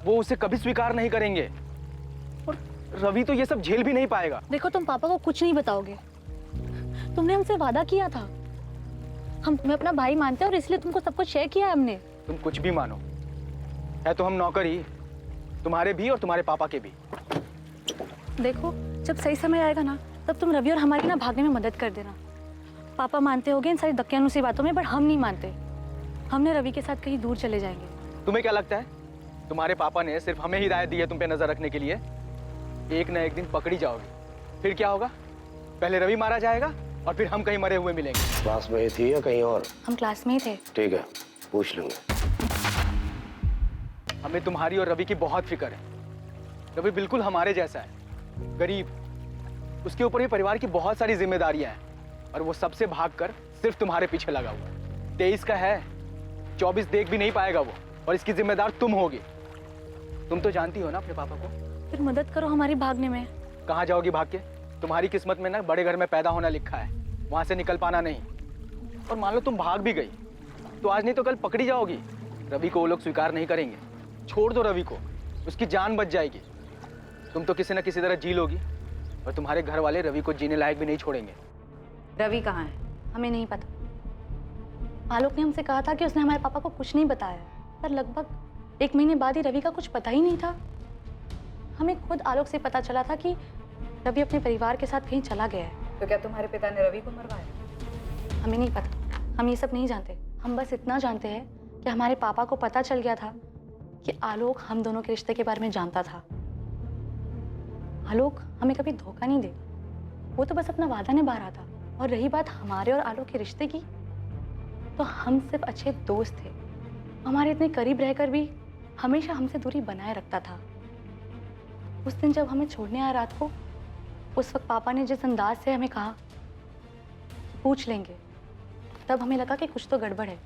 वो उसे कभी स्वीकार नहीं करेंगे, और रवि तो ये सब झेल भी नहीं पाएगा। देखो, तुम पापा को कुछ नहीं बताओगे। तुमने हमसे वादा किया था। हम तुम्हें अपना भाई मानते हैं और इसलिए तुमको सब कुछ शेयर किया है हमने। तुम कुछ भी मानो, है तो हम नौकर ही, तुम्हारे भी और तुम्हारे पापा के भी। देखो, जब सही समय आएगा ना, तब तुम रवि और हमारी ना भागने में मदद कर देना। पापा मानते होंगे इन सारी धक्कियानुसी बातों में, पर हम नहीं मानते। हमने रवि के साथ कहीं दूर चले जाएंगे। तुम्हें क्या लगता है तुम्हारे पापा ने सिर्फ हमें हिदायत दी है तुम पे नजर रखने के लिए? एक ना एक दिन पकड़ी जाओगी। फिर क्या होगा? पहले रवि मारा जाएगा और फिर हम कहीं मरे हुए मिलेंगे। क्लास में ही थी या कहीं और? हम क्लास में ही थे। ठीक है, पूछ लूंगा। हमें तुम्हारी और रवि की बहुत फिक्र है। रवि बिल्कुल हमारे जैसा है, गरीब। उसके ऊपर ये परिवार की बहुत सारी जिम्मेदारियां हैं, और वो सबसे भागकर सिर्फ तुम्हारे पीछे लगा हुआ है। 23 का है, 24 देख भी नहीं पाएगा वो, और इसकी जिम्मेदार तुम होगी। तुम तो जानती हो ना अपने पापा को। फिर मदद करो हमारी भागने में। कहाँ जाओगी भाग के? तुम्हारी किस्मत में ना बड़े घर में पैदा होना लिखा है, वहां से निकल पाना नहीं। और मान लो तुम भाग भी गई तो आज नहीं तो कल पकड़ी जाओगी। रवि को वो लोग स्वीकार नहीं करेंगे। छोड़ दो रवि को, उसकी जान बच जाएगी। तुम तो किसी न किसी तरह जी लोगी, और तुम्हारे घर वाले रवि को जीने लायक भी नहीं छोड़ेंगे। रवि कहाँ है? हमें नहीं पता। आलोक ने हमसे कहा था कि उसने हमारे पापा को कुछ नहीं बताया, पर लगभग 1 महीने बाद ही रवि का कुछ पता ही नहीं था। हमें खुद आलोक से पता चला था कि रवि अपने परिवार के साथ कहीं चला गया है। तो क्या तुम्हारे पिता ने रवि को मरवाया? हमें नहीं पता, हम ये सब नहीं जानते। हम बस इतना जानते हैं कि हमारे पापा को पता चल गया था कि आलोक हम दोनों के रिश्ते के बारे में जानता था। आलोक हमें कभी धोखा नहीं दे, वो तो बस अपना वादा निभा रहा था। और रही बात हमारे और आलोक के रिश्ते की, तो हम सिर्फ अच्छे दोस्त थे। हमारे इतने करीब रहकर भी हमेशा हमसे दूरी बनाए रखता था। उस दिन जब हमें छोड़ने आया रात को, उस वक्त पापा ने जिस अंदाज से हमें कहा पूछ लेंगे, तब हमें लगा कि कुछ तो गड़बड़ है।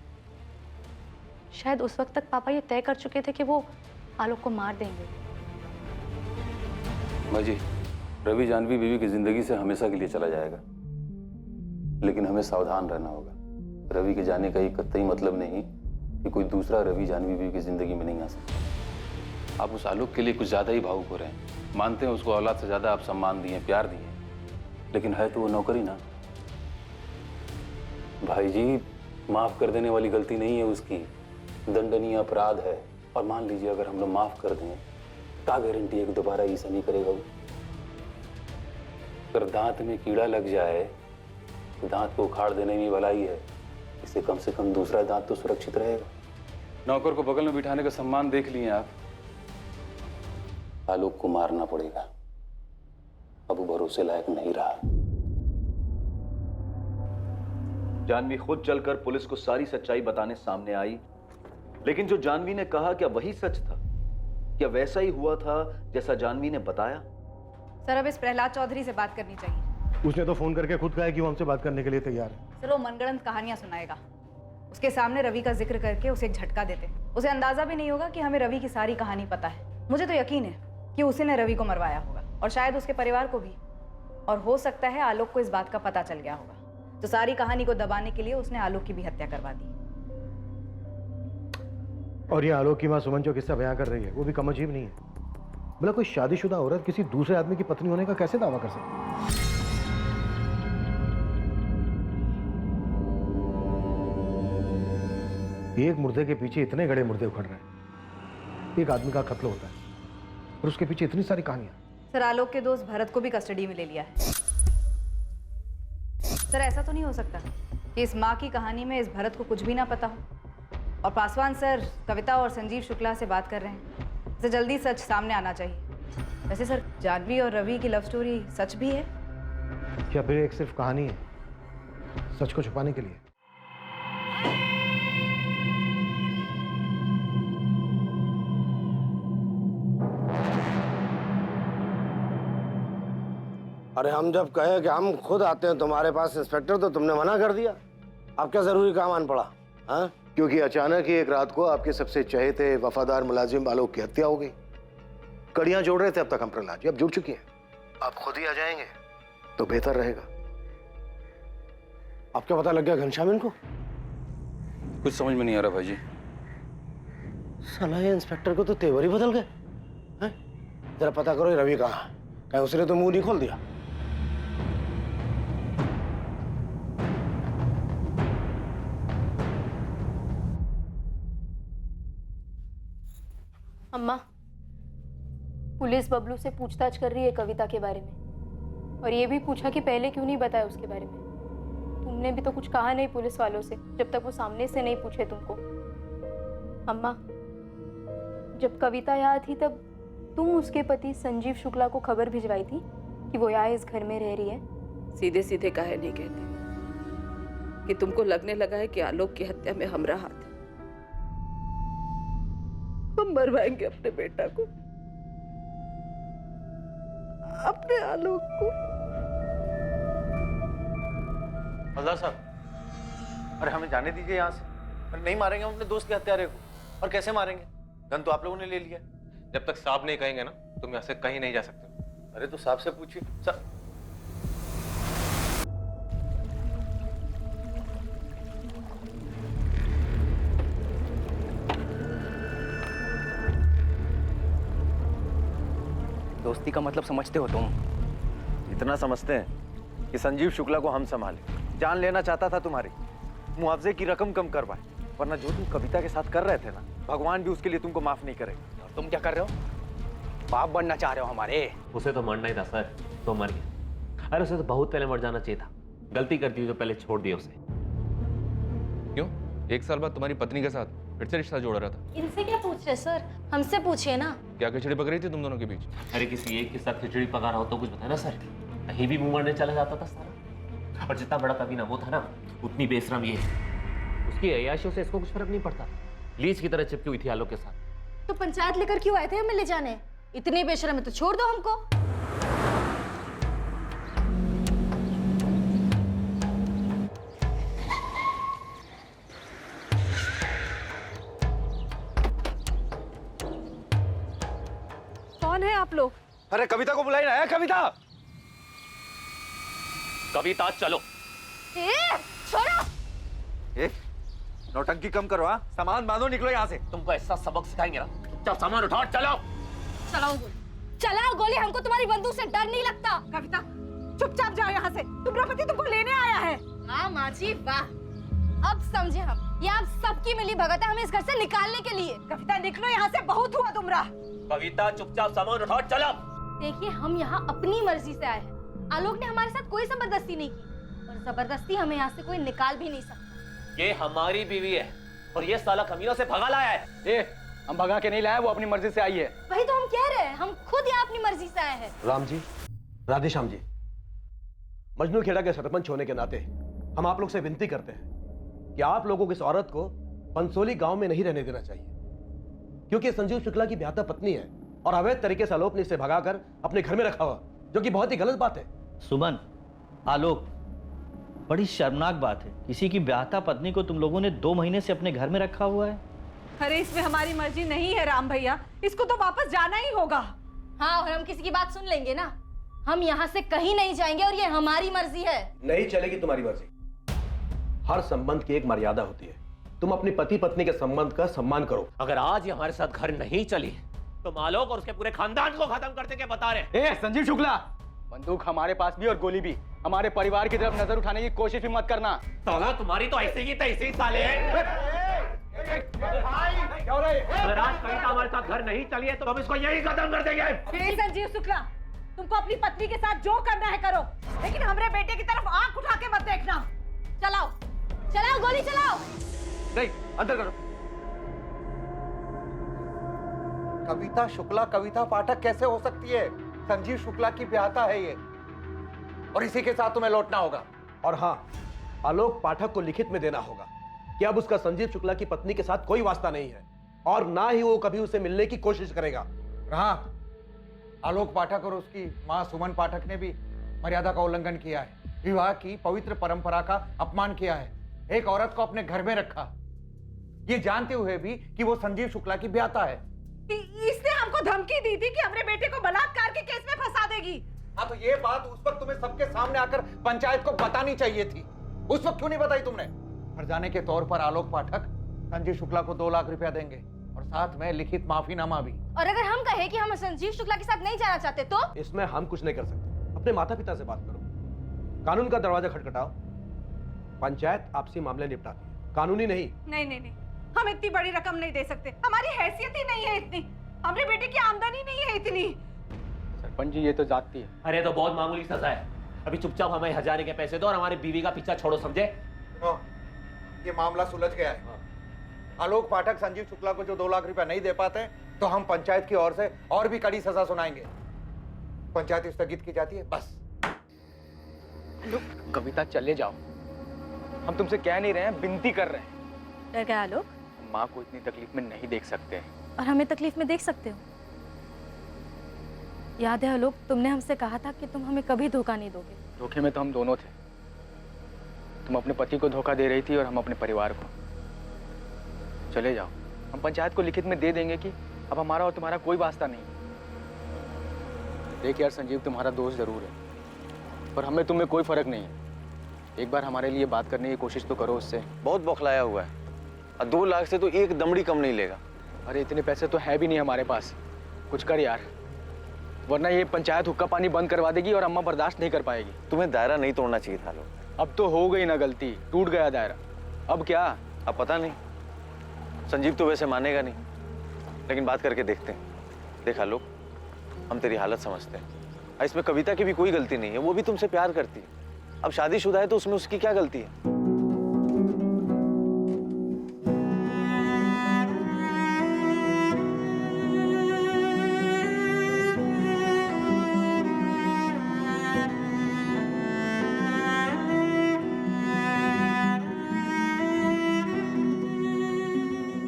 शायद उस वक्त तक पापा ये तय कर चुके थे कि वो आलोक को मार देंगे। माँ जी, रवि जानवी बीवी की जिंदगी से हमेशा के लिए चला जाएगा, लेकिन हमें सावधान रहना होगा। रवि के जाने का ये कतई मतलब नहीं कि कोई दूसरा रवि जानवी बीवी की जिंदगी में नहीं आ सकता। आप उस आलोक के लिए कुछ ज्यादा ही भावुक हो रहे हैं। मानते हैं उसको औलाद से ज्यादा आप सम्मान दिए, प्यार दिए, लेकिन है तो वो नौकरी ना। भाई जी, माफ कर देने वाली गलती नहीं है उसकी, दंडनीय अपराध है। और मान लीजिए अगर हम लोग माफ कर दें, क्या गारंटी है कि दोबारा ऐसा नहीं करेगा वो? अगर दांत में कीड़ा लग जाए तो दांत को उखाड़ देने में भलाई है, इससे कम से कम दूसरा दांत तो सुरक्षित रहेगा। नौकर को बगल में बिठाने का सम्मान देख लिए आप। आलोक को मारना पड़ेगा, अब वो भरोसे लायक नहीं रहा। जानवी खुद चलकर पुलिस को सारी सच्चाई बताने सामने आई, लेकिन जो जानवी ने कहा क्या वही सच था? क्या वैसा ही हुआ था जैसा जानवी ने बताया? सर, अब इस प्रहलाद चौधरी से बात करनी चाहिए। उसने तो फोन करके खुद कहा कि वो हमसे बात करने के लिए तैयार है। सर, वो मनगढ़ंत कहानियां सुनाएगा। उसके सामने रवि का जिक्र करके उसे एक झटका देते, उसे अंदाजा भी नहीं होगा कि हमें रवि की सारी कहानी पता है। मुझे तो यकीन है कि उसी ने रवि को मरवाया होगा, और शायद उसके परिवार को भी। और हो सकता है आलोक को इस बात का पता चल गया होगा, तो सारी कहानी को दबाने के लिए उसने आलोक की भी हत्या करवा दी। और ये आलोक की माँ सुमन जो किस्सा बयां कर रही है, वो भी कम अजीब नहीं है। भला कोई शादीशुदा औरत किसी दूसरे आदमी की पत्नी होने का कैसे दावा कर सकती है? एक मुर्दे के पीछे इतने गड़े मुर्दे उखड़ रहे हैं। एक आदमी का कत्ल होता है और उसके पीछे इतनी सारी कहानियां। सर, आलोक के दोस्त भरत को भी कस्टडी में ले लिया है। सर, ऐसा तो नहीं हो सकता कि इस माँ की कहानी में इस भरत को कुछ भी ना पता हो। और पासवान सर कविता और संजीव शुक्ला से बात कर रहे हैं, इससे जल्दी सच सामने आना चाहिए। वैसे सर, जानवी और रवि की लव स्टोरी सच भी है या फिर एक सिर्फ कहानी है सच को छुपाने के लिए? अरे हम जब कहे कि हम खुद आते हैं तुम्हारे पास इंस्पेक्टर, तो तुमने मना कर दिया। अब क्या जरूरी काम आन पड़ा? हाँ, क्योंकि अचानक ही एक रात को आपके सबसे चहेते वफादार मुलाजिम आलोक की हत्या हो गई। कड़ियां जोड़ रहे थे अब तक हम प्रहलाद जी, अब जुड़ चुकी हैं। आप खुद ही आ जाएंगे तो बेहतर रहेगा। अब क्या पता लग गया घनश्याम इनको? कुछ समझ में नहीं आ रहा भाई जी। साला ये इंस्पेक्टर को तो तेवर ही बदल गए हैं। जरा पता करो ये रवि कहाँ है, कहीं उसने तो मुंह नहीं खोल दिया। अम्मा, पुलिस बबलू से पूछताछ कर रही है कविता के बारे में, और ये भी पूछा कि पहले क्यों नहीं बताया उसके बारे में। तुमने भी तो कुछ कहा नहीं पुलिस वालों से जब तक वो सामने से नहीं पूछे तुमको। अम्मा, जब कविता यहाँ थी तब तुम उसके पति संजीव शुक्ला को खबर भिजवाई थी कि वो यहाँ इस घर में रह रही है। सीधे सीधे काहे नहीं कहते कि तुमको लगने लगा है कि आलोक की हत्या में हमारा हाथ है? हम मरवाएंगे अपने बेटा को, अपने आलोक को। हवलदार साहब, अरे हमें जाने दीजिए यहाँ से। अरे नहीं मारेंगे हम अपने दोस्त के हत्यारे को। और कैसे मारेंगे? गन तो आप लोगों ने ले लिया। जब तक साहब नहीं कहेंगे ना, तुम यहाँ से कहीं नहीं जा सकते। अरे तो साहब से पूछिए। दोस्ती का मतलब समझते हो तुम? इतना समझते हैं कि संजीव शुक्ला को हम संभाले। जान लेना चाहता था तुम्हारी, मुआवजे की रकम कम करवाए, वरना जो तुम कविता के साथ कर रहे थे ना, भगवान भी उसके लिए तुमको माफ नहीं करेगा। और तुम क्या कर रहे हो? बाप बनना चाह रहे हो हमारे? उसे तो मरना ही था सर, तो मर गया। अरे उसे तो बहुत पहले मर जाना चाहिए था, गलती कर दी जो पहले छोड़ दिया उसे। क्यों? 1 साल बाद तुम्हारी पत्नी के साथ फिर से रिश्ता जोड़ रहा था। इनसे क्या पूछ रहे सर, हमसे पूछिए ना। क्या खिचड़ी पक रही थी तुम दोनों के बीच? अरे किसी एक के साथ खिचड़ी पका रहा हो तो कुछ बताया ना सर, कहीं भी मुंह मारने चला जाता था सारा। और जितना बड़ा कभी ना वो था ना, उतनी बेशरम ये है। उसकी अय्याशियों से इसको कुछ फर्क नहीं पड़ता, लीच की तरह चिपकी हुई थी आलोक के साथ। तो पंचायत लेकर क्यों आए थे हमें ले जाने? इतनी बेशरम है तो छोड़ दो हमको। कौन है आप लोग? अरे कविता को बुलाई ना है। कविता, कविता चलो। छोड़ो। नौटंकी कम करो। हाँ, सामान बांधो, निकलो यहाँ से। तुमको ऐसा सबक सिखाएंगे ना, चल सामान उठाओ, चलो। चलाओ गोली, चलाओ गोली, हमको तुम्हारी बंदूक से डर नहीं लगता। कविता चुपचाप जाओ यहाँ से, तुम्हारा पति तुमको लेने आया है। वाह माँ जी वाह, अब समझे हम, ये आप सबकी मिली भगत है हमें इस घर से निकालने के लिए। कविता निकलो यहाँ से, बहुत हुआ तुमरा। कविता चुपचाप सामान उठाओ, चलो। देखिए हम यहाँ अपनी मर्जी से आए हैं, आलोक ने हमारे साथ कोई जबरदस्ती नहीं की, और जबरदस्ती हमें यहाँ से कोई निकाल भी नहीं सकता। ये हमारी बीवी है और ये साला कमीनों से भगा लाया है। हम भगा के नहीं लाए, वो अपनी मर्जी से आई है। वही तो हम कह रहे हैं, हम खुद यहाँ अपनी मर्जी से आए हैं। राम जी, राधेश्याम जी, मजनू खेड़ा के सरपंच होने के नाते हम आप लोग से विनती करते हैं कि आप लोगों को इस औरत को पंसोली गांव में नहीं रहने देना चाहिए, क्योंकि संजीव शुक्ला की ब्याहता पत्नी है और अवैध तरीके से आलोक ने इसे भगाकर अपने घर में रखा हुआ, जो कि बहुत ही गलत बात है। सुमन, आलोक, बड़ी शर्मनाक बात है, किसी की ब्याहता पत्नी को तुम लोगों ने 2 महीने से अपने घर में रखा हुआ है। अरे इसमें हमारी मर्जी नहीं है राम भैया, इसको तो वापस जाना ही होगा। हाँ, और हम किसी की बात सुन लेंगे ना, हम यहाँ से कहीं नहीं जाएंगे और ये हमारी मर्जी है। नहीं चलेगी तुम्हारी मर्जी। हर संबंध की एक मर्यादा होती है, तुम अपनी पति पत्नी के संबंध का सम्मान करो। अगर आज ये हमारे साथ घर नहीं चली तो आलोक और उसके पूरे खानदान को खत्म करते के बता रहे। संजीव शुक्ला, बंदूक हमारे पास भी और गोली भी, हमारे परिवार की तरफ नजर उठाने की कोशिश भी मत करना। साला तुम्हारी तो ऐसे ही तैसे साले हैं। अगर आज कविता हमारे साथ घर नहीं चली है तो हम इसको यही खत्म कर देंगे। संजीव शुक्ला, तुमको अपनी पत्नी के साथ जो करना है करो, लेकिन हमारे बेटे की तरफ आंख उठा के मत देखना। चलाओ, चलाओ गोली चलाओ। नहीं, अंदर करो। कविता शुक्ला कविता पाठक कैसे हो सकती है? संजीव शुक्ला की ब्याहता है ये, और इसी के साथ तुम्हें लौटना होगा। और हाँ, आलोक पाठक को लिखित में देना होगा कि अब उसका संजीव शुक्ला की पत्नी के साथ कोई वास्ता नहीं है और ना ही वो कभी उसे मिलने की कोशिश करेगा। हाँ, आलोक पाठक और उसकी मां सुमन पाठक ने भी मर्यादा का उल्लंघन किया है, विवाह की पवित्र परंपरा का अपमान किया है, एक औरत को अपने घर में रखा, ये जानते हुए भी कि वो संजीव शुक्ला की ब्याहता है। इसने हमको धमकी दी थी कि हमारे बेटे को बलात्कार के केस में फंसा देगी। हाँ, तो ये बात उस वक्त तुम्हें सबके सामने आकर पंचायत को बतानी चाहिए थी, उस वक्त क्यों नहीं बताई तुमने? फरजाने के तौर पर आलोक पाठक संजीव शुक्ला को 2 लाख रुपया देंगे और साथ में लिखित माफीनामा भी। और अगर हम कहें कि हम संजीव शुक्ला के साथ नहीं जाना चाहते तो? इसमें हम कुछ नहीं कर सकते, अपने माता पिता से बात करो, कानून का दरवाजा खटखटाओ, पंचायत आपसी मामले निपटाती है, कानूनी नहीं। नहीं, हम इतनी बड़ी रकम नहीं दे सकते, हमारी हैसियत ही नहीं है इतनी, हमारे बेटे की आमदनी नहीं है इतनी। सरपंच जी, ये तो जाती है। अरे तो बहुत मामूली सजा है, अभी चुपचाप हमें 1000 के पैसे दो और हमारी बीवी का पीछा छोड़ो, समझे? ये मामला सुलझ गया है। आलोक पाठक संजीव शुक्ला को जो 2 लाख रुपया नहीं दे पाते तो हम पंचायत की ओर से और भी कड़ी सजा सुनाएंगे। पंचायत स्थगित की जाती है, बस। कविता चले जाओ, हम तुमसे कह नहीं रहे हैं, विनती कर रहे हैं। डर गया आलोक? माँ को इतनी तकलीफ में नहीं देख सकते। और हमें तकलीफ में देख सकते हो? याद है आलोक, तुमने हमसे कहा था कि तुम हमें कभी धोखा नहीं दोगे। धोखे में तो हम दोनों थे, तुम अपने पति को धोखा दे रही थी और हम अपने परिवार को। चले जाओ, हम पंचायत को लिखित में दे देंगे कि अब हमारा और तुम्हारा कोई वास्ता नहीं। देख यार संजीव, तुम्हारा दोस्त जरूर है, पर हमें तुम में कोई फर्क नहीं है। एक बार हमारे लिए बात करने की कोशिश तो करो उससे। बहुत बौखलाया हुआ है, और 2 लाख से तो एक दमड़ी कम नहीं लेगा। अरे इतने पैसे तो है भी नहीं हमारे पास, कुछ कर यार, वरना ये पंचायत हुक्का पानी बंद करवा देगी और अम्मा बर्दाश्त नहीं कर पाएगी। तुम्हें दायरा नहीं तोड़ना चाहिए था लोग। अब तो हो गई ना गलती, टूट गया दायरा। अब क्या, अब पता नहीं। संजीव तो वैसे मानेगा नहीं, लेकिन बात करके देखते हैं। देखा लोग, हम तेरी हालत समझते हैं। इसमें कविता की भी कोई गलती नहीं है, वो भी तुमसे प्यार करती है। अब शादीशुदा है तो उसमें उसकी क्या गलती है?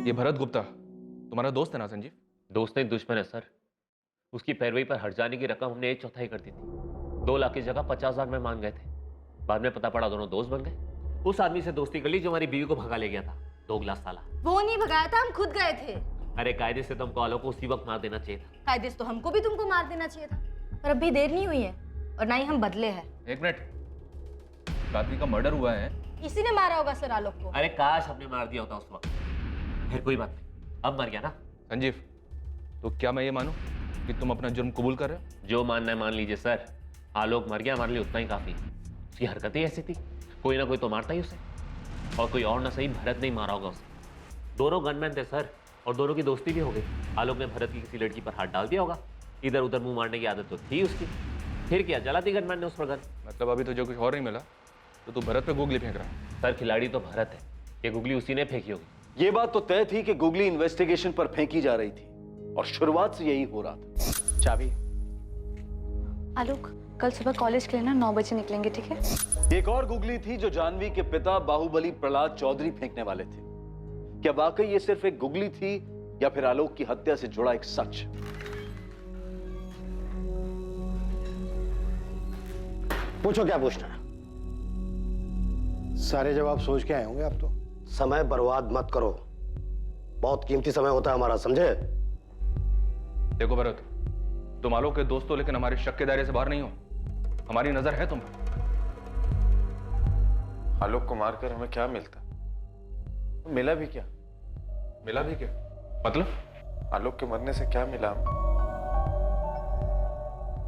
ये भरत गुप्ता तुम्हारा दोस्त है ना संजीव? दोस्त नहीं, दुश्मन है सर। उसकी पैरवी पर हट जाने की रकम हमने 1/4 कर दी थी। 2 लाख की जगह 50,000 में मान गए थे। बाद में पता पड़ा दोनों दोस्त बन गए। उस आदमी से दोस्ती कर ली जो हमारी बीवी को भगा ले गया था। 2 गिलास साला। वो नहीं भगाया था, हम खुद गए थे। अरे कायदे से तुमको आलोक को उसी वक्त मार देना चाहिए था। कायदे से तो हमको भी तुमको मार देना चाहिए था, पर अभी देर नहीं हुई है और ना ही हम बदले हैं। 1 मिनट, आदमी का मर्डर हुआ है। इसी ने मारा होगा सर आलोक को। अरे काश हमने मार दिया होता उस वक्त। फिर कोई बात नहीं, अब मर गया ना। संजीव, तो क्या मैं ये मानूं कि तुम अपना जुर्म कबूल कर रहे हो? जो मानना है मान लीजिए सर। आलोक मर गया, हमारे लिए उतना ही काफी। उसकी हरकतें ऐसी थी, कोई ना कोई तो मारता ही उसे। और कोई और ना सही भरत नहीं मारा होगा उसे। दोनों गनमैन थे सर, और दोनों की दोस्ती भी हो गई। आलोक ने भरत की किसी लड़की पर हाथ डाल दिया होगा। इधर उधर मुंह मारने की आदत तो थी उसकी। फिर क्या, जला दी गनमैन ने उस पर गन। मतलब अभी तो जो कुछ और नहीं मिला तो तू भरत पे गुगली फेंक रहा है? सर खिलाड़ी तो भरत है, ये गुगली उसी ने फेंकी होगी। ये बात तो तय थी कि गुगली इन्वेस्टिगेशन पर फेंकी जा रही थी, और शुरुआत से यही हो रहा था। चाबी। आलोक, कल सुबह कॉलेज के लिए ना 9 बजे निकलेंगे, ठीक है? एक और गुगली थी जो जानवी के पिता बाहुबली प्रहलाद चौधरी फेंकने वाले थे। क्या वाकई ये सिर्फ एक गुगली थी, या फिर आलोक की हत्या से जुड़ा एक सच? पूछो क्या पूछना है। सारे जवाब सोच के आए होंगे आप तो। समय बर्बाद मत करो, बहुत कीमती समय होता है हमारा, समझे? देखो भरत, तुम आलोक के दोस्त हो, लेकिन हमारे शक के दायरे से बाहर नहीं हो। हमारी नजर है तुम पर। आलोक को मारकर हमें क्या मिलता? मिला भी क्या? मिला भी क्या मतलब? आलोक के मरने से क्या मिला?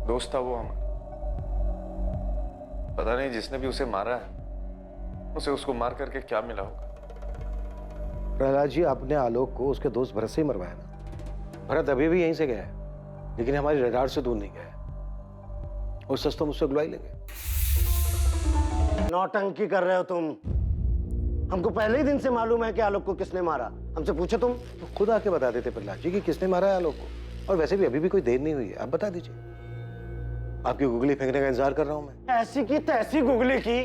दोस्त था वो हमारा। पता नहीं जिसने भी उसे मारा है उसे उसको मार करके क्या मिला होगा। प्रहलाद जी, आपने आलोक को उसके दोस्त भरत से ही मरवाया ना। भरत अभी भी यहीं से गया है, लेकिन हमारी रडार से दूर नहीं गया है। और सच तो मुझसे गुलाई लेंगे। नौटंकी कर रहे हो तुम। हमको पहले ही दिन से मालूम है कि आलोक को किसने मारा। हमसे पूछो तुम। तो खुद आके बता देते प्रहलाद जी कि किसने मारा है आलोक को। और वैसे भी अभी भी कोई देर नहीं हुई है, आप बता दीजिए। आपकी गुगली फेंकने का इंतजार कर रहा हूं मैं। ऐसी की तैसी गुगली की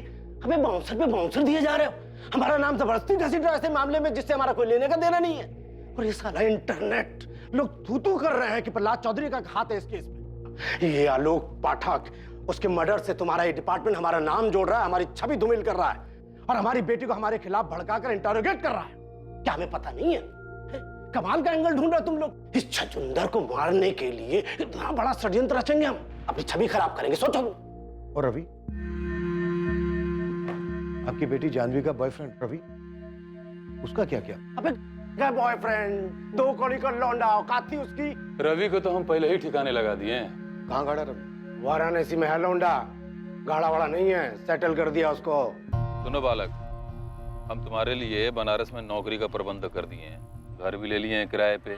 हमें बाउंसर पे बाउंसर दिए जा रहे हो। हमारा नाम जबरदस्ती घसीट रहा है ऐसे मामले में जिससे हमारा कोई लेने का देना नहीं है। और ये साला इंटरनेट लोग थू कर रहे हैं कि प्रहलाद चौधरी का हाथ है इस केस में। ये आलोक पाठक, उसके मर्डर से तुम्हारा ये डिपार्टमेंट हमारा नाम जोड़ रहा है, हमारी छवि धूमिल कर रहा है, और हमारी बेटी को हमारे खिलाफ भड़काकर इंटरोगेट कर रहा है। क्या हमें पता नहीं है? कमाल का एंगल ढूंढ रहे तुम लोग। इस छछुंदर को मारने के लिए इतना बड़ा षड्यंत्र रचेंगे हम, अपनी छवि खराब करेंगे, सोचो। और रवि, आपकी बेटी जानवी का बॉयफ्रेंड रवि, उसका क्या किया? अबे क्या बॉयफ्रेंड, 2 कौड़ी का लौंडा, औकात थी उसकी। रवि को तो हम पहले ही ठिकाने लगा दिए हैं। कहाँ गाड़ा रवि? वाराणसी में है लौंडा, गाड़ा वाड़ा नहीं है, सेटल कर दिया उसको। सुनो बालक, हम तुम्हारे लिए बनारस में नौकरी का प्रबंध कर दिए हैं, घर भी ले लिए हैं किराए पे,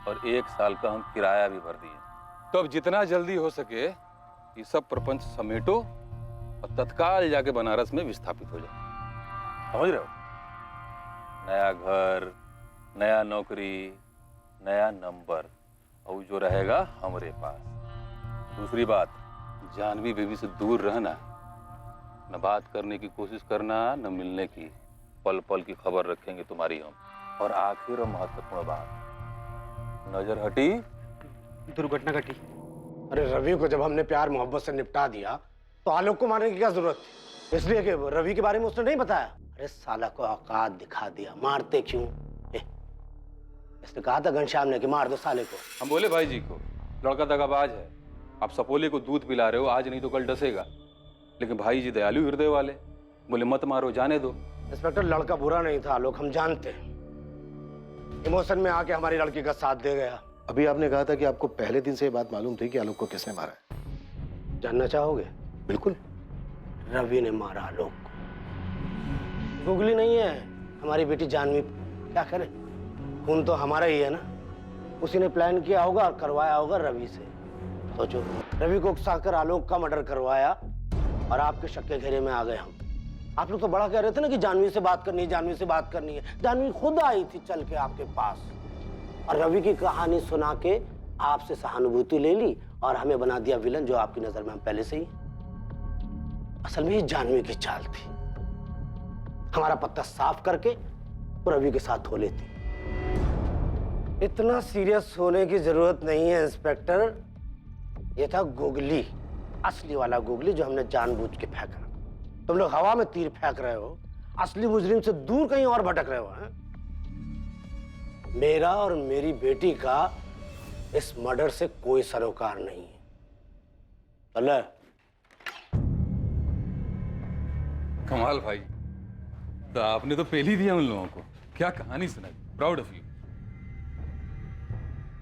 और 1 साल का हम किराया भी भर दिए। तो अब जितना जल्दी हो सके ये सब प्रपंच समेटो और तत्काल जाके बनारस में विस्थापित हो जाओ। समझ रहे हो? नया घर, नया नौकरी, नया नंबर, और जो रहेगा हमारे पास। दूसरी बात, जानवी बेबी से दूर रहना, न बात करने की कोशिश करना, न मिलने की। पल पल की खबर रखेंगे तुम्हारी हम। और आखिर और महत्वपूर्ण बात, नजर हटी दुर्घटना घटी। अरे रवि को जब हमने प्यार मोहब्बत से निपटा दिया तो आलोक को मारने की क्या जरूरत थी? इसलिए कि रवि के बारे में उसने नहीं बताया। अरे साला को औकात दिखा दिया, मारते क्यों? इसने कहा था घनश्याम ने कि मार दो साले को। हम बोले भाई जी को, लड़का दगाबाज है, आप सपोले को दूध पिला रहे हो, आज नहीं तो कल डसेगा। लेकिन भाई जी दयालु हृदय वाले, बोले मत मारो, जाने दो। इंस्पेक्टर, लड़का बुरा नहीं था आलोक, हम जानते हैं। इमोशन में आके हमारी लड़की का साथ दे गया। अभी आपने कहा था कि आपको पहले दिन से ये बात मालूम थी कि आलोक को किसने मारा है। जानना चाहोगे? बिल्कुल। रवि ने मारा आलोक को। गुगली नहीं है, हमारी बेटी जानवी, क्या करे, खून तो हमारा ही है ना। उसी ने प्लान किया होगा और करवाया होगा रवि से। सोचो, रवि को उकसाकर आलोक का मर्डर करवाया और आपके शक के घेरे में आ गए हम। आप लोग तो बड़ा कह रहे थे ना कि जानवी से बात करनी है, जानवी से बात करनी है। जानवी खुद आई थी चल के आपके पास और रवि की कहानी सुना के आपसे सहानुभूति ले ली और हमें बना दिया विलन, जो आपकी नजर में हम पहले से ही। असल में ये जानवी की चाल थी, हमारा पत्ता साफ करके वो रवि के साथ हो लेती। इतना सीरियस होने की जरूरत नहीं है इंस्पेक्टर। ये था गोगली, असली वाला गोगली जो हमने जानबूझ के फेंका। तुम लोग हवा में तीर फेंक रहे हो, असली मुजरिम से दूर कहीं और भटक रहे हो। हैं? मेरा और मेरी बेटी का इस मर्डर से कोई सरोकार नहीं है। चले। कमाल भाई, तो आपने तो पहले ही दिया उन लोगों को। क्या कहानी सुनाई, प्राउड ऑफ यू।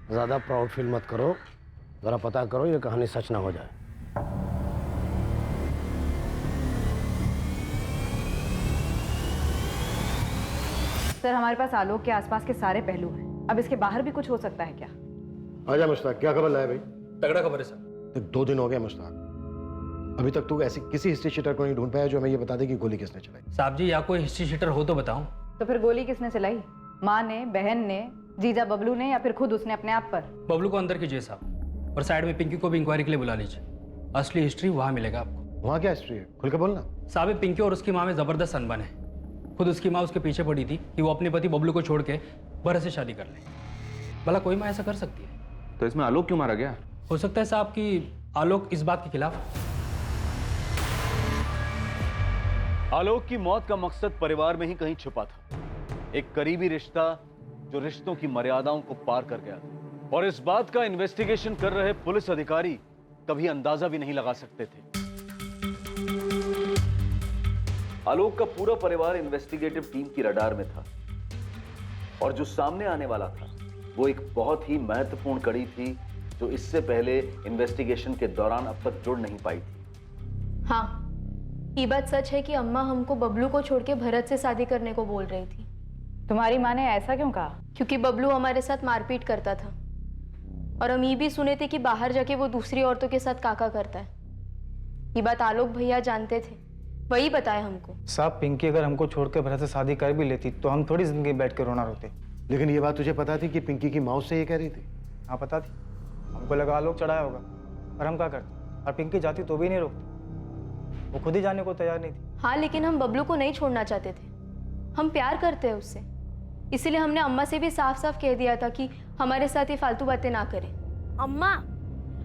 ज्यादा प्राउड फील मत करो, जरा पता करो ये कहानी सच ना हो जाए। सर, हमारे पास आलोक के आसपास के सारे पहलू हैं। अब इसके बाहर भी कुछ हो सकता है क्या? आजा मुश्ताक, क्या खबर लाया भाई? तगड़ा खबर है सर। तो 2 दिन हो गए मुश्ताक, अभी तक तू ऐसी किसी हिस्ट्री शीटर को नहीं ढूंढ पाया जो हमें ये बता दे कि गोली किसने चलाई। साहब जी, या कोई हिस्ट्री शीटर हो तो बताओ। तो फिर गोली किसने चलाई? माँ ने, बहन ने, जीजा बबलू ने, या फिर खुद उसने अपने आप पर? बबलू को अंदर कीजिए साहब, और साइड में पिंकी को भी इंक्वायरी के लिए बुला लीजिए। असली हिस्ट्री वहाँ मिलेगा आपको। वहाँ क्या हिस्ट्री है, खुल के बोलना। साहब, ये पिंकी और उसकी माँ में जबरदस्त अनबन है। खुद उसकी माँ उसके पीछे पड़ी थी कि वो अपने पति बबलू को छोड़ के भरत से शादी कर ले। भला कोई माँ ऐसा कर सकती है? तो इसमें आलोक क्यों मारा गया? हो सकता है साहब कि आलोक इस बात के खिलाफ। आलोक की मौत का मकसद परिवार में ही कहीं छुपा था। एक करीबी रिश्ता जो रिश्तों की मर्यादाओं को पार कर गया था, और इस बात का इन्वेस्टिगेशन कर रहे पुलिस अधिकारी कभी अंदाजा भी नहीं लगा सकते थे। आलोक का पूरा परिवार इन्वेस्टिगेटिव टीम की रडार में था, और जो सामने आने वाला था वो एक बहुत ही महत्वपूर्ण कड़ी थी जो इससे पहले इन्वेस्टिगेशन के दौरान अब तक जुड़ नहीं पाई थी। हाँ, ये बात सच है कि अम्मा हमको बबलू को छोड़ के भरत से शादी करने को बोल रही थी। तुम्हारी माँ ने ऐसा क्यों कहा? क्योंकि बबलू हमारे साथ मारपीट करता था, और हम ये भी सुने थे कि बाहर जाके वो दूसरी औरतों के साथ काका करता है। ये बात आलोक भैया जानते थे, वही बताया हमको। साहब, पिंकी अगर हमको छोड़ के भरत से शादी कर भी लेती तो हम थोड़ी जिंदगी बैठ के रोना रोते। लेकिन ये बात तुझे पता थी कि पिंकी की माँ उससे ये कह रही थी? हाँ पता थी, हमको लगा आलोक चढ़ाया होगा, पर हम क्या करते? और पिंकी जाती तो भी नहीं रोकती, वो खुद ही जाने को तैयार नहीं थी। हाँ, लेकिन हम बबलू को नहीं छोड़ना चाहते थे। हम प्यार करते हैं उससे, इसीलिए हमने अम्मा से भी साफ साफ कह दिया था कि हमारे साथ ये फालतू बातें ना करें। अम्मा,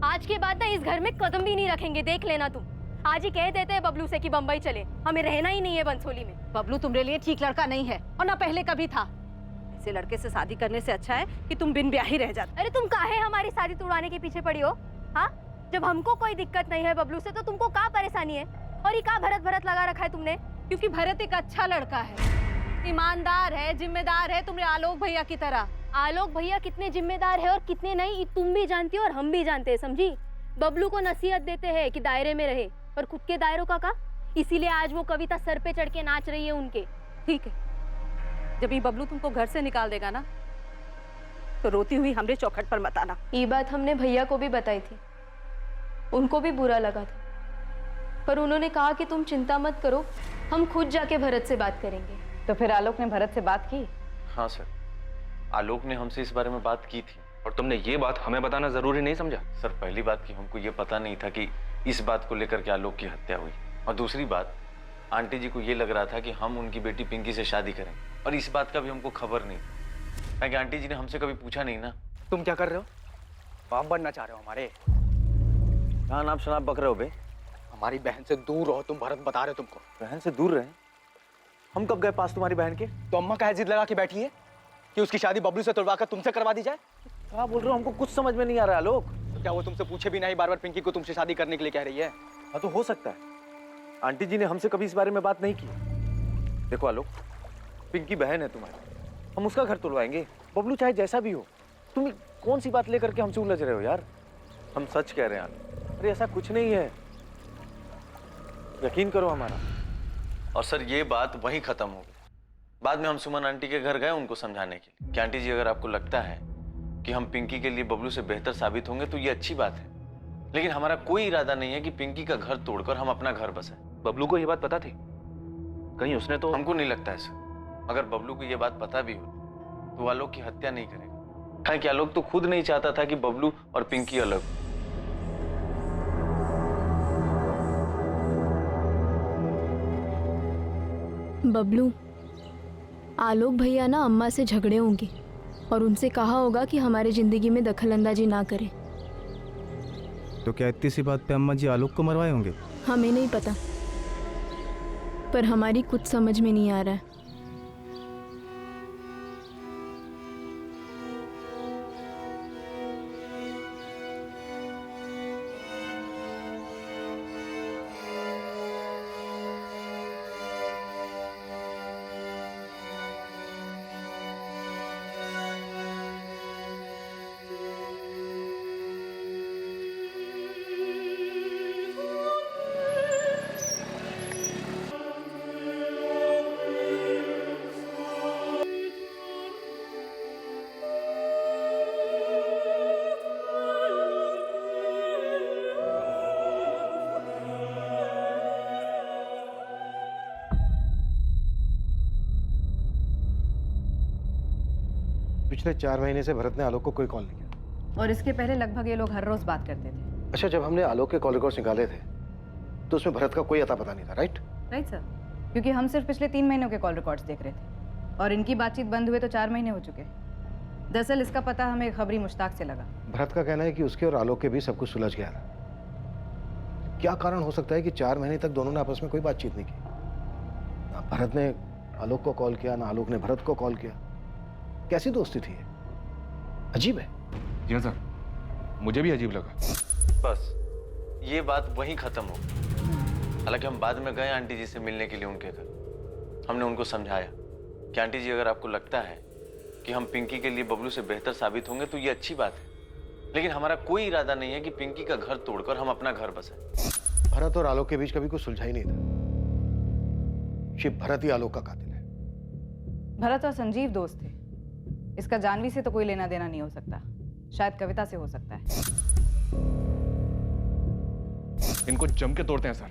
आज के बाद ना इस घर में कदम भी नहीं रखेंगे, देख लेना तुम। आज ही कह देते हैं बबलू से कि बंबई चले, हमें रहना ही नहीं है बंसोली में। बबलू तुम्हारे लिए ठीक लड़का नहीं है, और ना पहले कभी था। ऐसे लड़के से शादी करने से अच्छा है कि तुम बिन ब्याह ही रह जाते। अरे तुम काहे हमारी शादी तुड़वाने के पीछे पड़ी हो? हाँ, जब हमको कोई दिक्कत नहीं है बबलू से, तो तुमको क्या परेशानी है? और ये क्या भरत भरत लगा रखा है तुमने? क्योंकि भरत एक अच्छा लड़का है, ईमानदार है, जिम्मेदार है, तुम्हारे आलोक भैया की तरह। आलोक भैया कितने जिम्मेदार है और कितने नहीं, तुम भी जानती हो और हम भी जानते हैं, समझी? बबलू को नसीहत देते हैं कि दायरे में रहे, और खुद के दायरों का इसीलिए आज वो कविता सर पे चढ़ के नाच रही है उनके। ठीक है, जब ये बबलू तुमको घर से निकाल देगा ना, तो रोती हुई हमरे चौखट पर मत आना। ये बात हमने भैया को भी बताई थी, उनको भी बुरा लगा था, पर उन्होंने कहा कि तुम चिंता मत करो, हम खुद जाके भरत से बात करेंगे। तो फिर आलोक ने भरत से बात की? हाँ सर, आलोक ने हमसे इस बारे में बात की थी। और तुमने ये बात हमें बताना जरूरी नहीं समझा? सर, पहली बात कि हमको ये पता नहीं था कि इस बात को लेकर के आलोक की हत्या हुई, और दूसरी बात, आंटी जी को ये लग रहा था कि हम उनकी बेटी पिंकी से शादी करें, और इस बात का भी हमको खबर नहीं, क्योंकि आंटी जी ने हमसे कभी पूछा नहीं ना। तुम क्या कर रहे हो? बाप बनना चाह रहे हो हमारे? कहाँ नाम शनाब बक रहे हो बे? हमारी बहन से दूर रहो तुम, भरत बता रहे हो तुमको। बहन से दूर रहे? हम कब गए पास तुम्हारी बहन के? तो अम्मा का जिद लगा के बैठी है कि उसकी शादी बबलू से तुड़वा कर तुमसे करवा दी जाए। क्या बोल रहे हो? हमको कुछ समझ में नहीं आ रहा है आलोक। तो क्या वो तुमसे पूछे भी नहीं, बार बार पिंकी को तुमसे शादी करने के लिए कह रही है? हाँ, तो हो सकता है। आंटी जी ने हमसे कभी इस बारे में बात नहीं की। देखो आलोक, पिंकी बहन है तुम्हारी, हम उसका घर तुड़वाएंगे, बबलू चाहे जैसा भी हो। तुम कौन सी बात लेकर के हमसे उलझ रहे हो यार? हम सच कह रहे हैं आलोक। अरे ऐसा कुछ नहीं है, यकीन करो हमारा। और सर, ये बात वहीं खत्म हो गई। बाद में हम सुमन आंटी के घर गए उनको समझाने के लिए कि आंटी जी अगर आपको लगता है कि हम पिंकी के लिए बबलू से बेहतर साबित होंगे तो ये अच्छी बात है, लेकिन हमारा कोई इरादा नहीं है कि पिंकी का घर तोड़कर हम अपना घर बसाएं। बबलू को ये बात पता थी? कहीं उसने तो... हमको नहीं लगता ऐसा। अगर बबलू को ये बात पता भी हो तो वो आलोक की हत्या नहीं करेगा, काहे कि आलोक तो खुद नहीं चाहता था कि बबलू और पिंकी अलग हो। बबलू, आलोक भैया ना अम्मा से झगड़े होंगे और उनसे कहा होगा कि हमारे जिंदगी में दखलंदाजी ना करें। तो क्या इतनी सी बात पे अम्मा जी आलोक को मरवाए होंगे? हमें नहीं पता, पर हमारी कुछ समझ में नहीं आ रहा है। पिछले 4 महीने से भरत ने आलोक को कोई कॉल नहीं किया। और इसके पहले लगभग ये लोग हर रोज बात करते थे। अच्छा, जब हमने आलोक के कॉल रिकॉर्ड्स निकाले थे तो उसमें भरत का कोई अता पता नहीं था, राइट? राइट सर, क्योंकि हम सिर्फ पिछले 3 महीनों के कॉल रिकॉर्ड्स देख रहे थे और इनकी बातचीत बंद हुए तो 4 महीने हो चुके। दरअसल इसका पता हमें खबरी मुश्ताक से लगा। भरत का कहना है कि उसके और आलोक के बीच सब कुछ सुलझ गया था। क्या कारण हो सकता है कि 4 महीने तक दोनों ने आपस में कोई बातचीत नहीं की? ना भरत ने आलोक को कॉल किया, ना आलोक ने भरत को कॉल किया। कैसी दोस्ती थी ये? अजीब है। जी हाँ सर, मुझे भी अजीब लगा। बस ये बात वहीं खत्म हो गई। हालांकि हम बाद में गए आंटी जी से मिलने के लिए उनके घर। हमने उनको समझाया कि आंटी जी अगर आपको लगता है कि हम पिंकी के लिए बबलू से बेहतर साबित होंगे तो ये अच्छी बात है, लेकिन हमारा कोई इरादा नहीं है कि पिंकी का घर तोड़कर हम अपना घर बसाएं। भरत और आलोक के बीच कभी कुछ सुलझा ही नहीं था। ये भरत ही आलोक का कातिल है। भरत और संजीव दोस्त थे। इसका जानवी से तो कोई लेना देना नहीं हो सकता, शायद कविता से हो सकता है। इनको जम के तोड़ते हैं सर,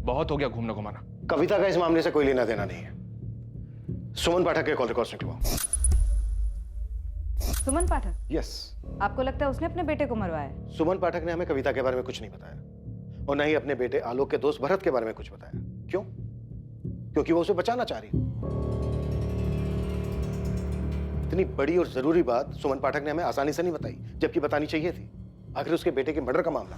बहुत हो गया घूमना घुमाना। कविता का इस मामले से कोई लेना देना नहीं है। सुमन पाठक के कॉल रिकॉर्ड्स निकलवाओ। सुमन पाठक? यस। आपको लगता है उसने अपने बेटे को मरवाया? सुमन पाठक ने हमें कविता के बारे में कुछ नहीं बताया और न ही अपने बेटे आलोक के दोस्त भरत के बारे में कुछ बताया। क्यों? क्योंकि वो उसे बचाना चाह रही। इतनी बड़ी और जरूरी बात सुमन पाठक ने हमें आसानी से नहीं बताई, जबकि बतानी चाहिए थी। आखिर उसके बेटे के मर्डर का मामला।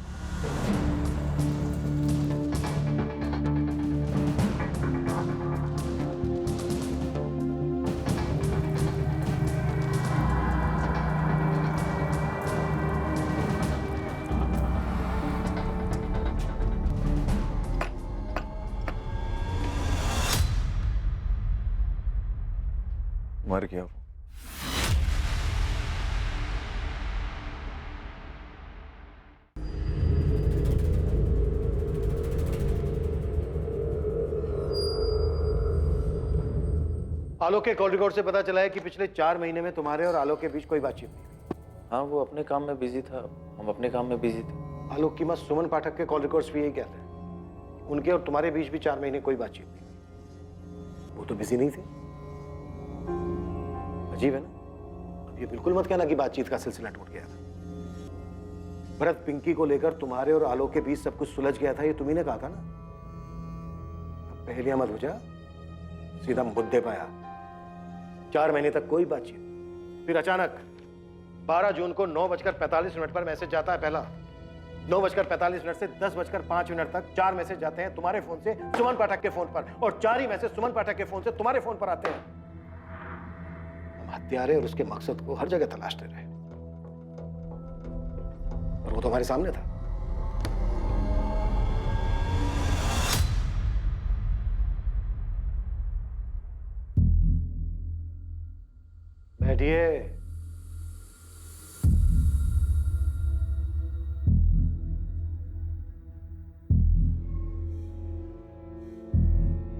मर गया वो। आलोक के कॉल रिकॉर्ड से पता चला है कि पिछले 4 महीने में तुम्हारे और आलोक के बीच कोई बातचीत नहीं हुई। हाँ, वो अपने काम में बिजी था, हम अपने काम में बिजी थे। आलोक की मां सुमन पाठक के कॉल रिकॉर्ड्स भी यही कहते हैं। उनके और तुम्हारे बीच भी 4 महीने कोई बातचीत नहीं हुई। वो तो बिजी नहीं थे। अजीब है ना? अब ये बिल्कुल मत कहना कि बातचीत का सिलसिला टूट गया था। भरत पिंकी को लेकर तुम्हारे और आलोक के बीच सब कुछ सुलझ गया था, ये तुम्ही ने कहा था ना। अब पहेलियां मत बुझा, सीधा मुद्दे पे आया। 4 महीने तक कोई बातचीत, फिर अचानक 12 जून को 9:45 पर मैसेज जाता है पहला। 9:45 से 10:05 तक 4 मैसेज जाते हैं तुम्हारे फोन से सुमन पाठक के फोन पर, और 4 ही मैसेज सुमन पाठक के फोन से तुम्हारे फोन पर आते हैं। हम हत्यारे और उसके मकसद को हर जगह तलाशते रहे, और वो तो हमारे सामने था। बैठिए।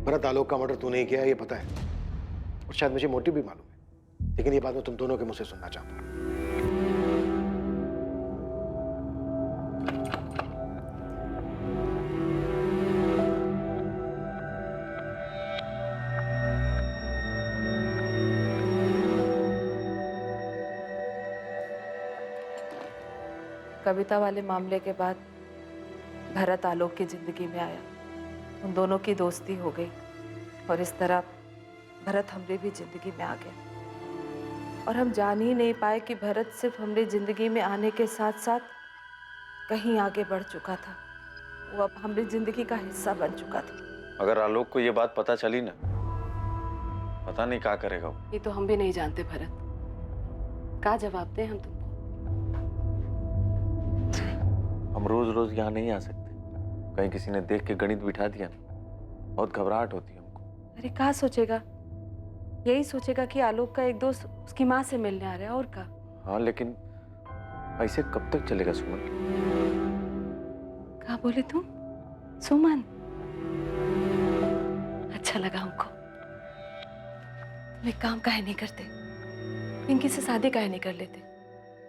भरत, आलोक का मर्डर तूने ही किया, ये पता है। और शायद मुझे मोटिव भी मालूम है, लेकिन ये बात मैं तुम दोनों के मुंह से सुनना चाहता हूँ। कविता वाले मामले के बाद भरत आलोक की जिंदगी में आया। उन दोनों की दोस्ती हो गई और इस तरह भरत हमरे भी जिंदगी में आ गया। और हम जान ही नहीं पाए कि भरत सिर्फ हमरे जिंदगी में आने के साथ साथ कहीं आगे बढ़ चुका था। वो अब हमरी जिंदगी का हिस्सा बन चुका था। अगर आलोक को ये बात पता चली ना, पता नहीं क्या करेगा वो। ये तो हम भी नहीं जानते भरत, क्या जवाब दें हम तुमको। हम रोज रोज यहाँ नहीं आ सकते, कहीं किसी ने देख के गणित बिठा दिया ना, बहुत घबराहट होती है हमको। अरे क्या सोचेगा, यही सोचेगा कि आलोक का एक दोस्त उसकी माँ से मिलने आ रहा है, और क्या। हाँ लेकिन ऐसे कब तक चलेगा सुमन? क्या बोले तुम? सुमन? अच्छा लगा हमको। तुम एक काम काहे नहीं करते, पिंकी से शादी काहे नहीं कर लेते?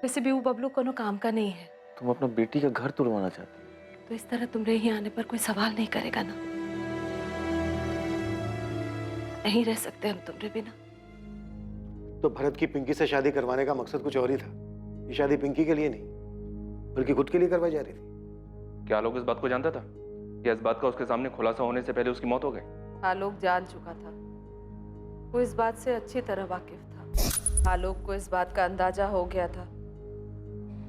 वैसे भी वो बबलू कोनो काम का नहीं है। तुम अपना बेटी का घर तुड़वाना चाहती हो? तो इस तरह तुमरे यहाँ आने पर कोई सवाल नहीं करेगा ना। नहीं रह सकते हम तुमरे बिना। तो भरत की पिंकी से शादी करवाने का मकसद कुछ और ही था। ये शादी पिंकी के लिए नहीं, बल्कि खुद के लिए करवाई जा रही थी। क्या आलोक इस बात को जानता था या इस बात का उसके सामने खुलासा होने से पहले उसकी मौत हो गई? आलोक जान चुका था, वो इस बात से अच्छी तरह वाकिफ था। आलोक को इस बात का अंदाजा हो गया था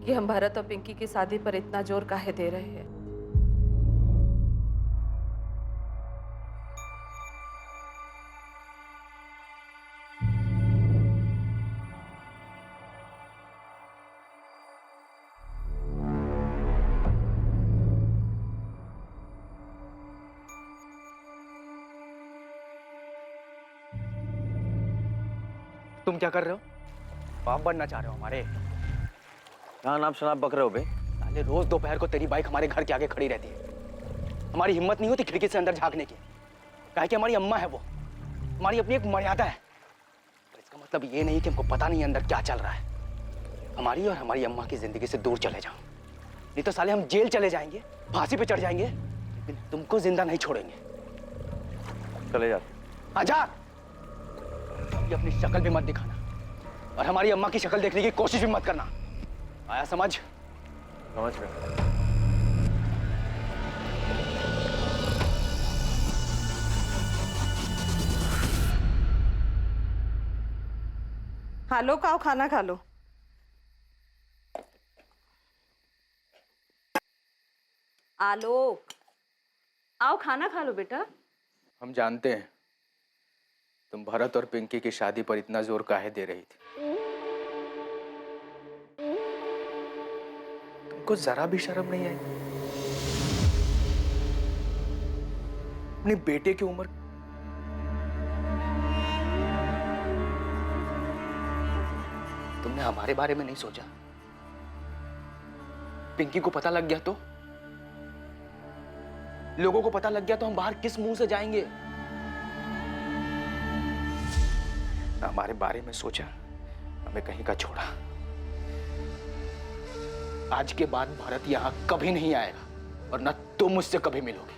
कि हम भरत और पिंकी की शादी पर इतना जोर काहे दे रहे हैं। तुम क्या कर रहे हो? बाप बनना चाह रहे हो हमारे? कहाँ नाप शनाप बक रहे हो बे? साले रोज दोपहर को तेरी बाइक हमारे घर के आगे खड़ी रहती है। हमारी हिम्मत नहीं होती खिड़की से अंदर झांकने की, काहे कि हमारी अम्मा है, वो हमारी अपनी एक मर्यादा है। पर इसका मतलब ये नहीं कि हमको पता नहीं अंदर क्या चल रहा है। हमारी और हमारी अम्मा की जिंदगी से दूर चले जाओ, नहीं तो साले हम जेल चले जाएंगे, फांसी पे चढ़ जाएंगे, लेकिन तुमको जिंदा नहीं छोड़ेंगे। चले जा। आजा, ये अपनी शक्ल भी मत दिखाना और हमारी अम्मा की शक्ल देखने की कोशिश भी मत करना। आया समझ? समझ गया। आलोक आओ, खाना खा लो। आलोक आओ, खाना खा लो बेटा। हम जानते हैं तुम भरत और पिंकी की शादी पर इतना जोर काहे दे रही थी। तुमको जरा भी शर्म नहीं आई? अपने बेटे की उम्र तुमने हमारे बारे में नहीं सोचा? पिंकी को पता लग गया तो? लोगों को पता लग गया तो हम बाहर किस मुंह से जाएंगे? हमारे बारे में सोचा, हमें कहीं का छोड़ा। आज के बाद भारत यहां कभी नहीं आएगा और न तुम मुझसे कभी मिलोगे।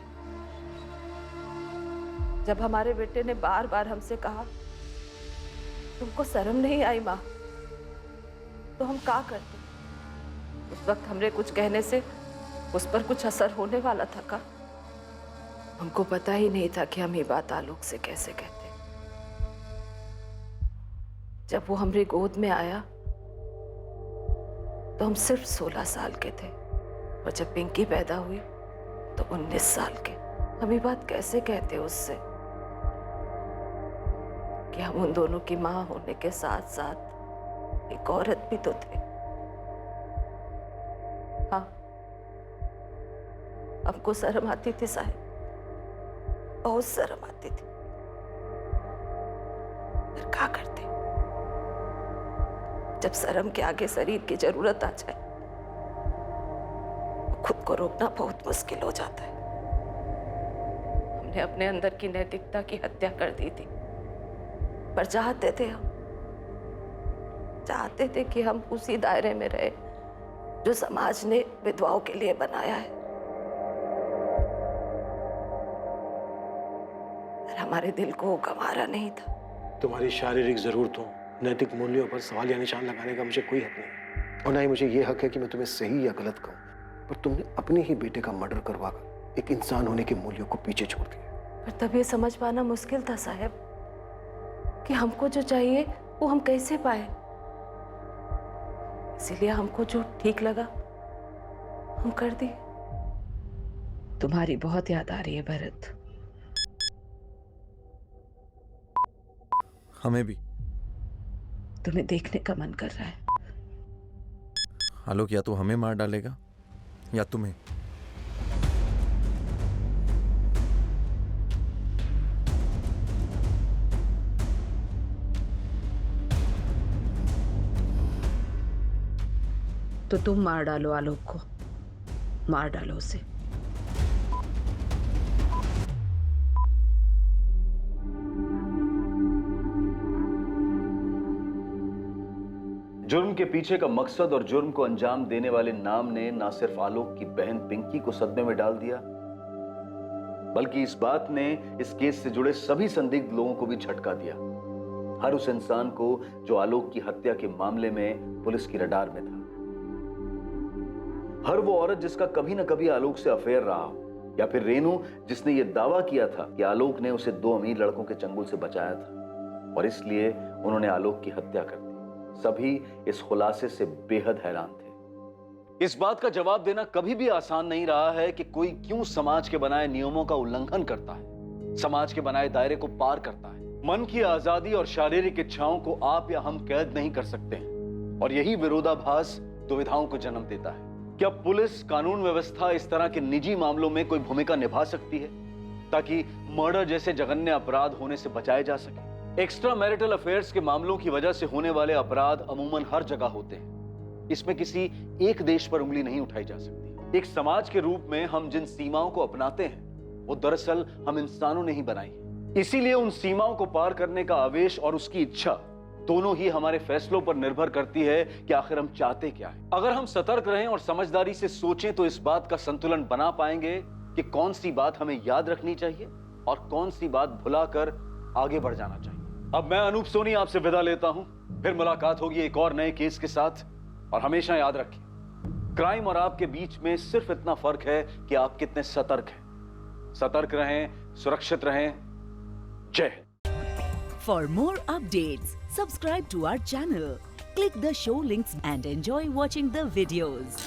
जब हमारे बेटे ने बार बार हमसे कहा तुमको शर्म नहीं आई माँ, तो हम क्या करते? उस वक्त हमरे कुछ कहने से उस पर कुछ असर होने वाला था का? हमको पता ही नहीं था कि हम ये बात आलोक से कैसे कहते। जब वो हमरी गोद में आया तो हम सिर्फ 16 साल के थे और जब पिंकी पैदा हुई तो 19 साल के। हम ये बात कैसे कहते उससे कि हम उन दोनों की माँ होने के साथ साथ एक औरत भी तो थे। हाँ, हमको शर्म आती थी साहब, बहुत शर्म आती थी, फिर क्या करते? जब शर्म के आगे शरीर की जरूरत आ जाए, खुद को रोकना बहुत मुश्किल हो जाता है। हमने अपने अंदर की नैतिकता की हत्या कर दी थी पर चाहते थे कि हम उसी दायरे में रहे जो समाज ने विधवाओं के लिए बनाया है। पर हमारे दिल को गंवारा नहीं था। तुम्हारी शारीरिक जरूरतों, नैतिक मूल्यों पर सवाल या निशान लगाने का मुझे कोई हक नहीं, और ना ही मुझे ये हक है कि मैं तुम्हें सही या गलत कहूँ। पर तुमने अपने ही बेटे का मर्डर करवाकर एक इंसान होने के मूल्यों को पीछे छोड़ दिया। पर तब ये समझ पाना मुश्किल था साहब कि हमको जो चाहिए वो हम कैसे पाए। इसीलिए हमको जो ठीक लगा हम कर दिए। तुम्हारी बहुत याद आ रही है भरत। हमें भी। तुम्हें देखने का मन कर रहा है। आलोक या तो हमें मार डालेगा या तुम्हें। तो तुम मार डालो आलोक को, मार डालो उसे। जुर्म के पीछे का मकसद और जुर्म को अंजाम देने वाले नाम ने ना सिर्फ आलोक की बहन पिंकी को सदमे में डाल दिया, बल्कि इस बात ने इस केस से जुड़े सभी संदिग्ध लोगों को भी झटका दिया। हर उस इंसान को जो आलोक की हत्या के मामले में पुलिस की रडार में था, हर वो औरत जिसका कभी ना कभी आलोक से अफेयर रहा हो, या फिर रेनू जिसने ये दावा किया था कि आलोक ने उसे 2 अमीर लड़कों के चंगुल से बचाया था और इसलिए उन्होंने आलोक की हत्या कर दी। सभी इस खुलासे से बेहद हैरान थे। इस बात का जवाब देना कभी भी आसान नहीं रहा है कि कोई क्यों समाज के बनाए नियमों का उल्लंघन करता है, समाज के बनाए दायरे को पार करता है। मन की आजादी और शारीरिक इच्छाओं को आप या हम कैद नहीं कर सकते हैं, और यही विरोधाभास दुविधाओं को जन्म देता है। क्या पुलिस, कानून व्यवस्था इस तरह के निजी मामलों में कोई भूमिका निभा सकती है ताकि मर्डर जैसे जघन्य अपराध होने से बचाए जा सके? एक्स्ट्रा मैरिटल अफेयर्स के मामलों की वजह से होने वाले अपराध अमूमन हर जगह होते हैं। इसमें किसी एक देश पर उंगली नहीं उठाई जा सकती। एक समाज के रूप में हम जिन सीमाओं को अपनाते हैं वो दरअसल हम इंसानों ने ही बनाई है। इसीलिए उन सीमाओं को पार करने का आवेश और उसकी इच्छा दोनों ही हमारे फैसलों पर निर्भर करती है कि आखिर हम चाहते क्या है। अगर हम सतर्क रहें और समझदारी से सोचें तो इस बात का संतुलन बना पाएंगे कि कौन सी बात हमें याद रखनी चाहिए और कौन सी बात भुलाकर आगे बढ़ जाना चाहिए। अब मैं अनूप सोनी आपसे विदा लेता हूं। फिर मुलाकात होगी एक और नए केस के साथ, और हमेशा याद रखिए, क्राइम और आपके बीच में सिर्फ इतना फर्क है कि आप कितने सतर्क हैं। सतर्क रहें, सुरक्षित रहें। जय Hind. For more updates, subscribe to our channel, click the show links and enjoy watching the videos.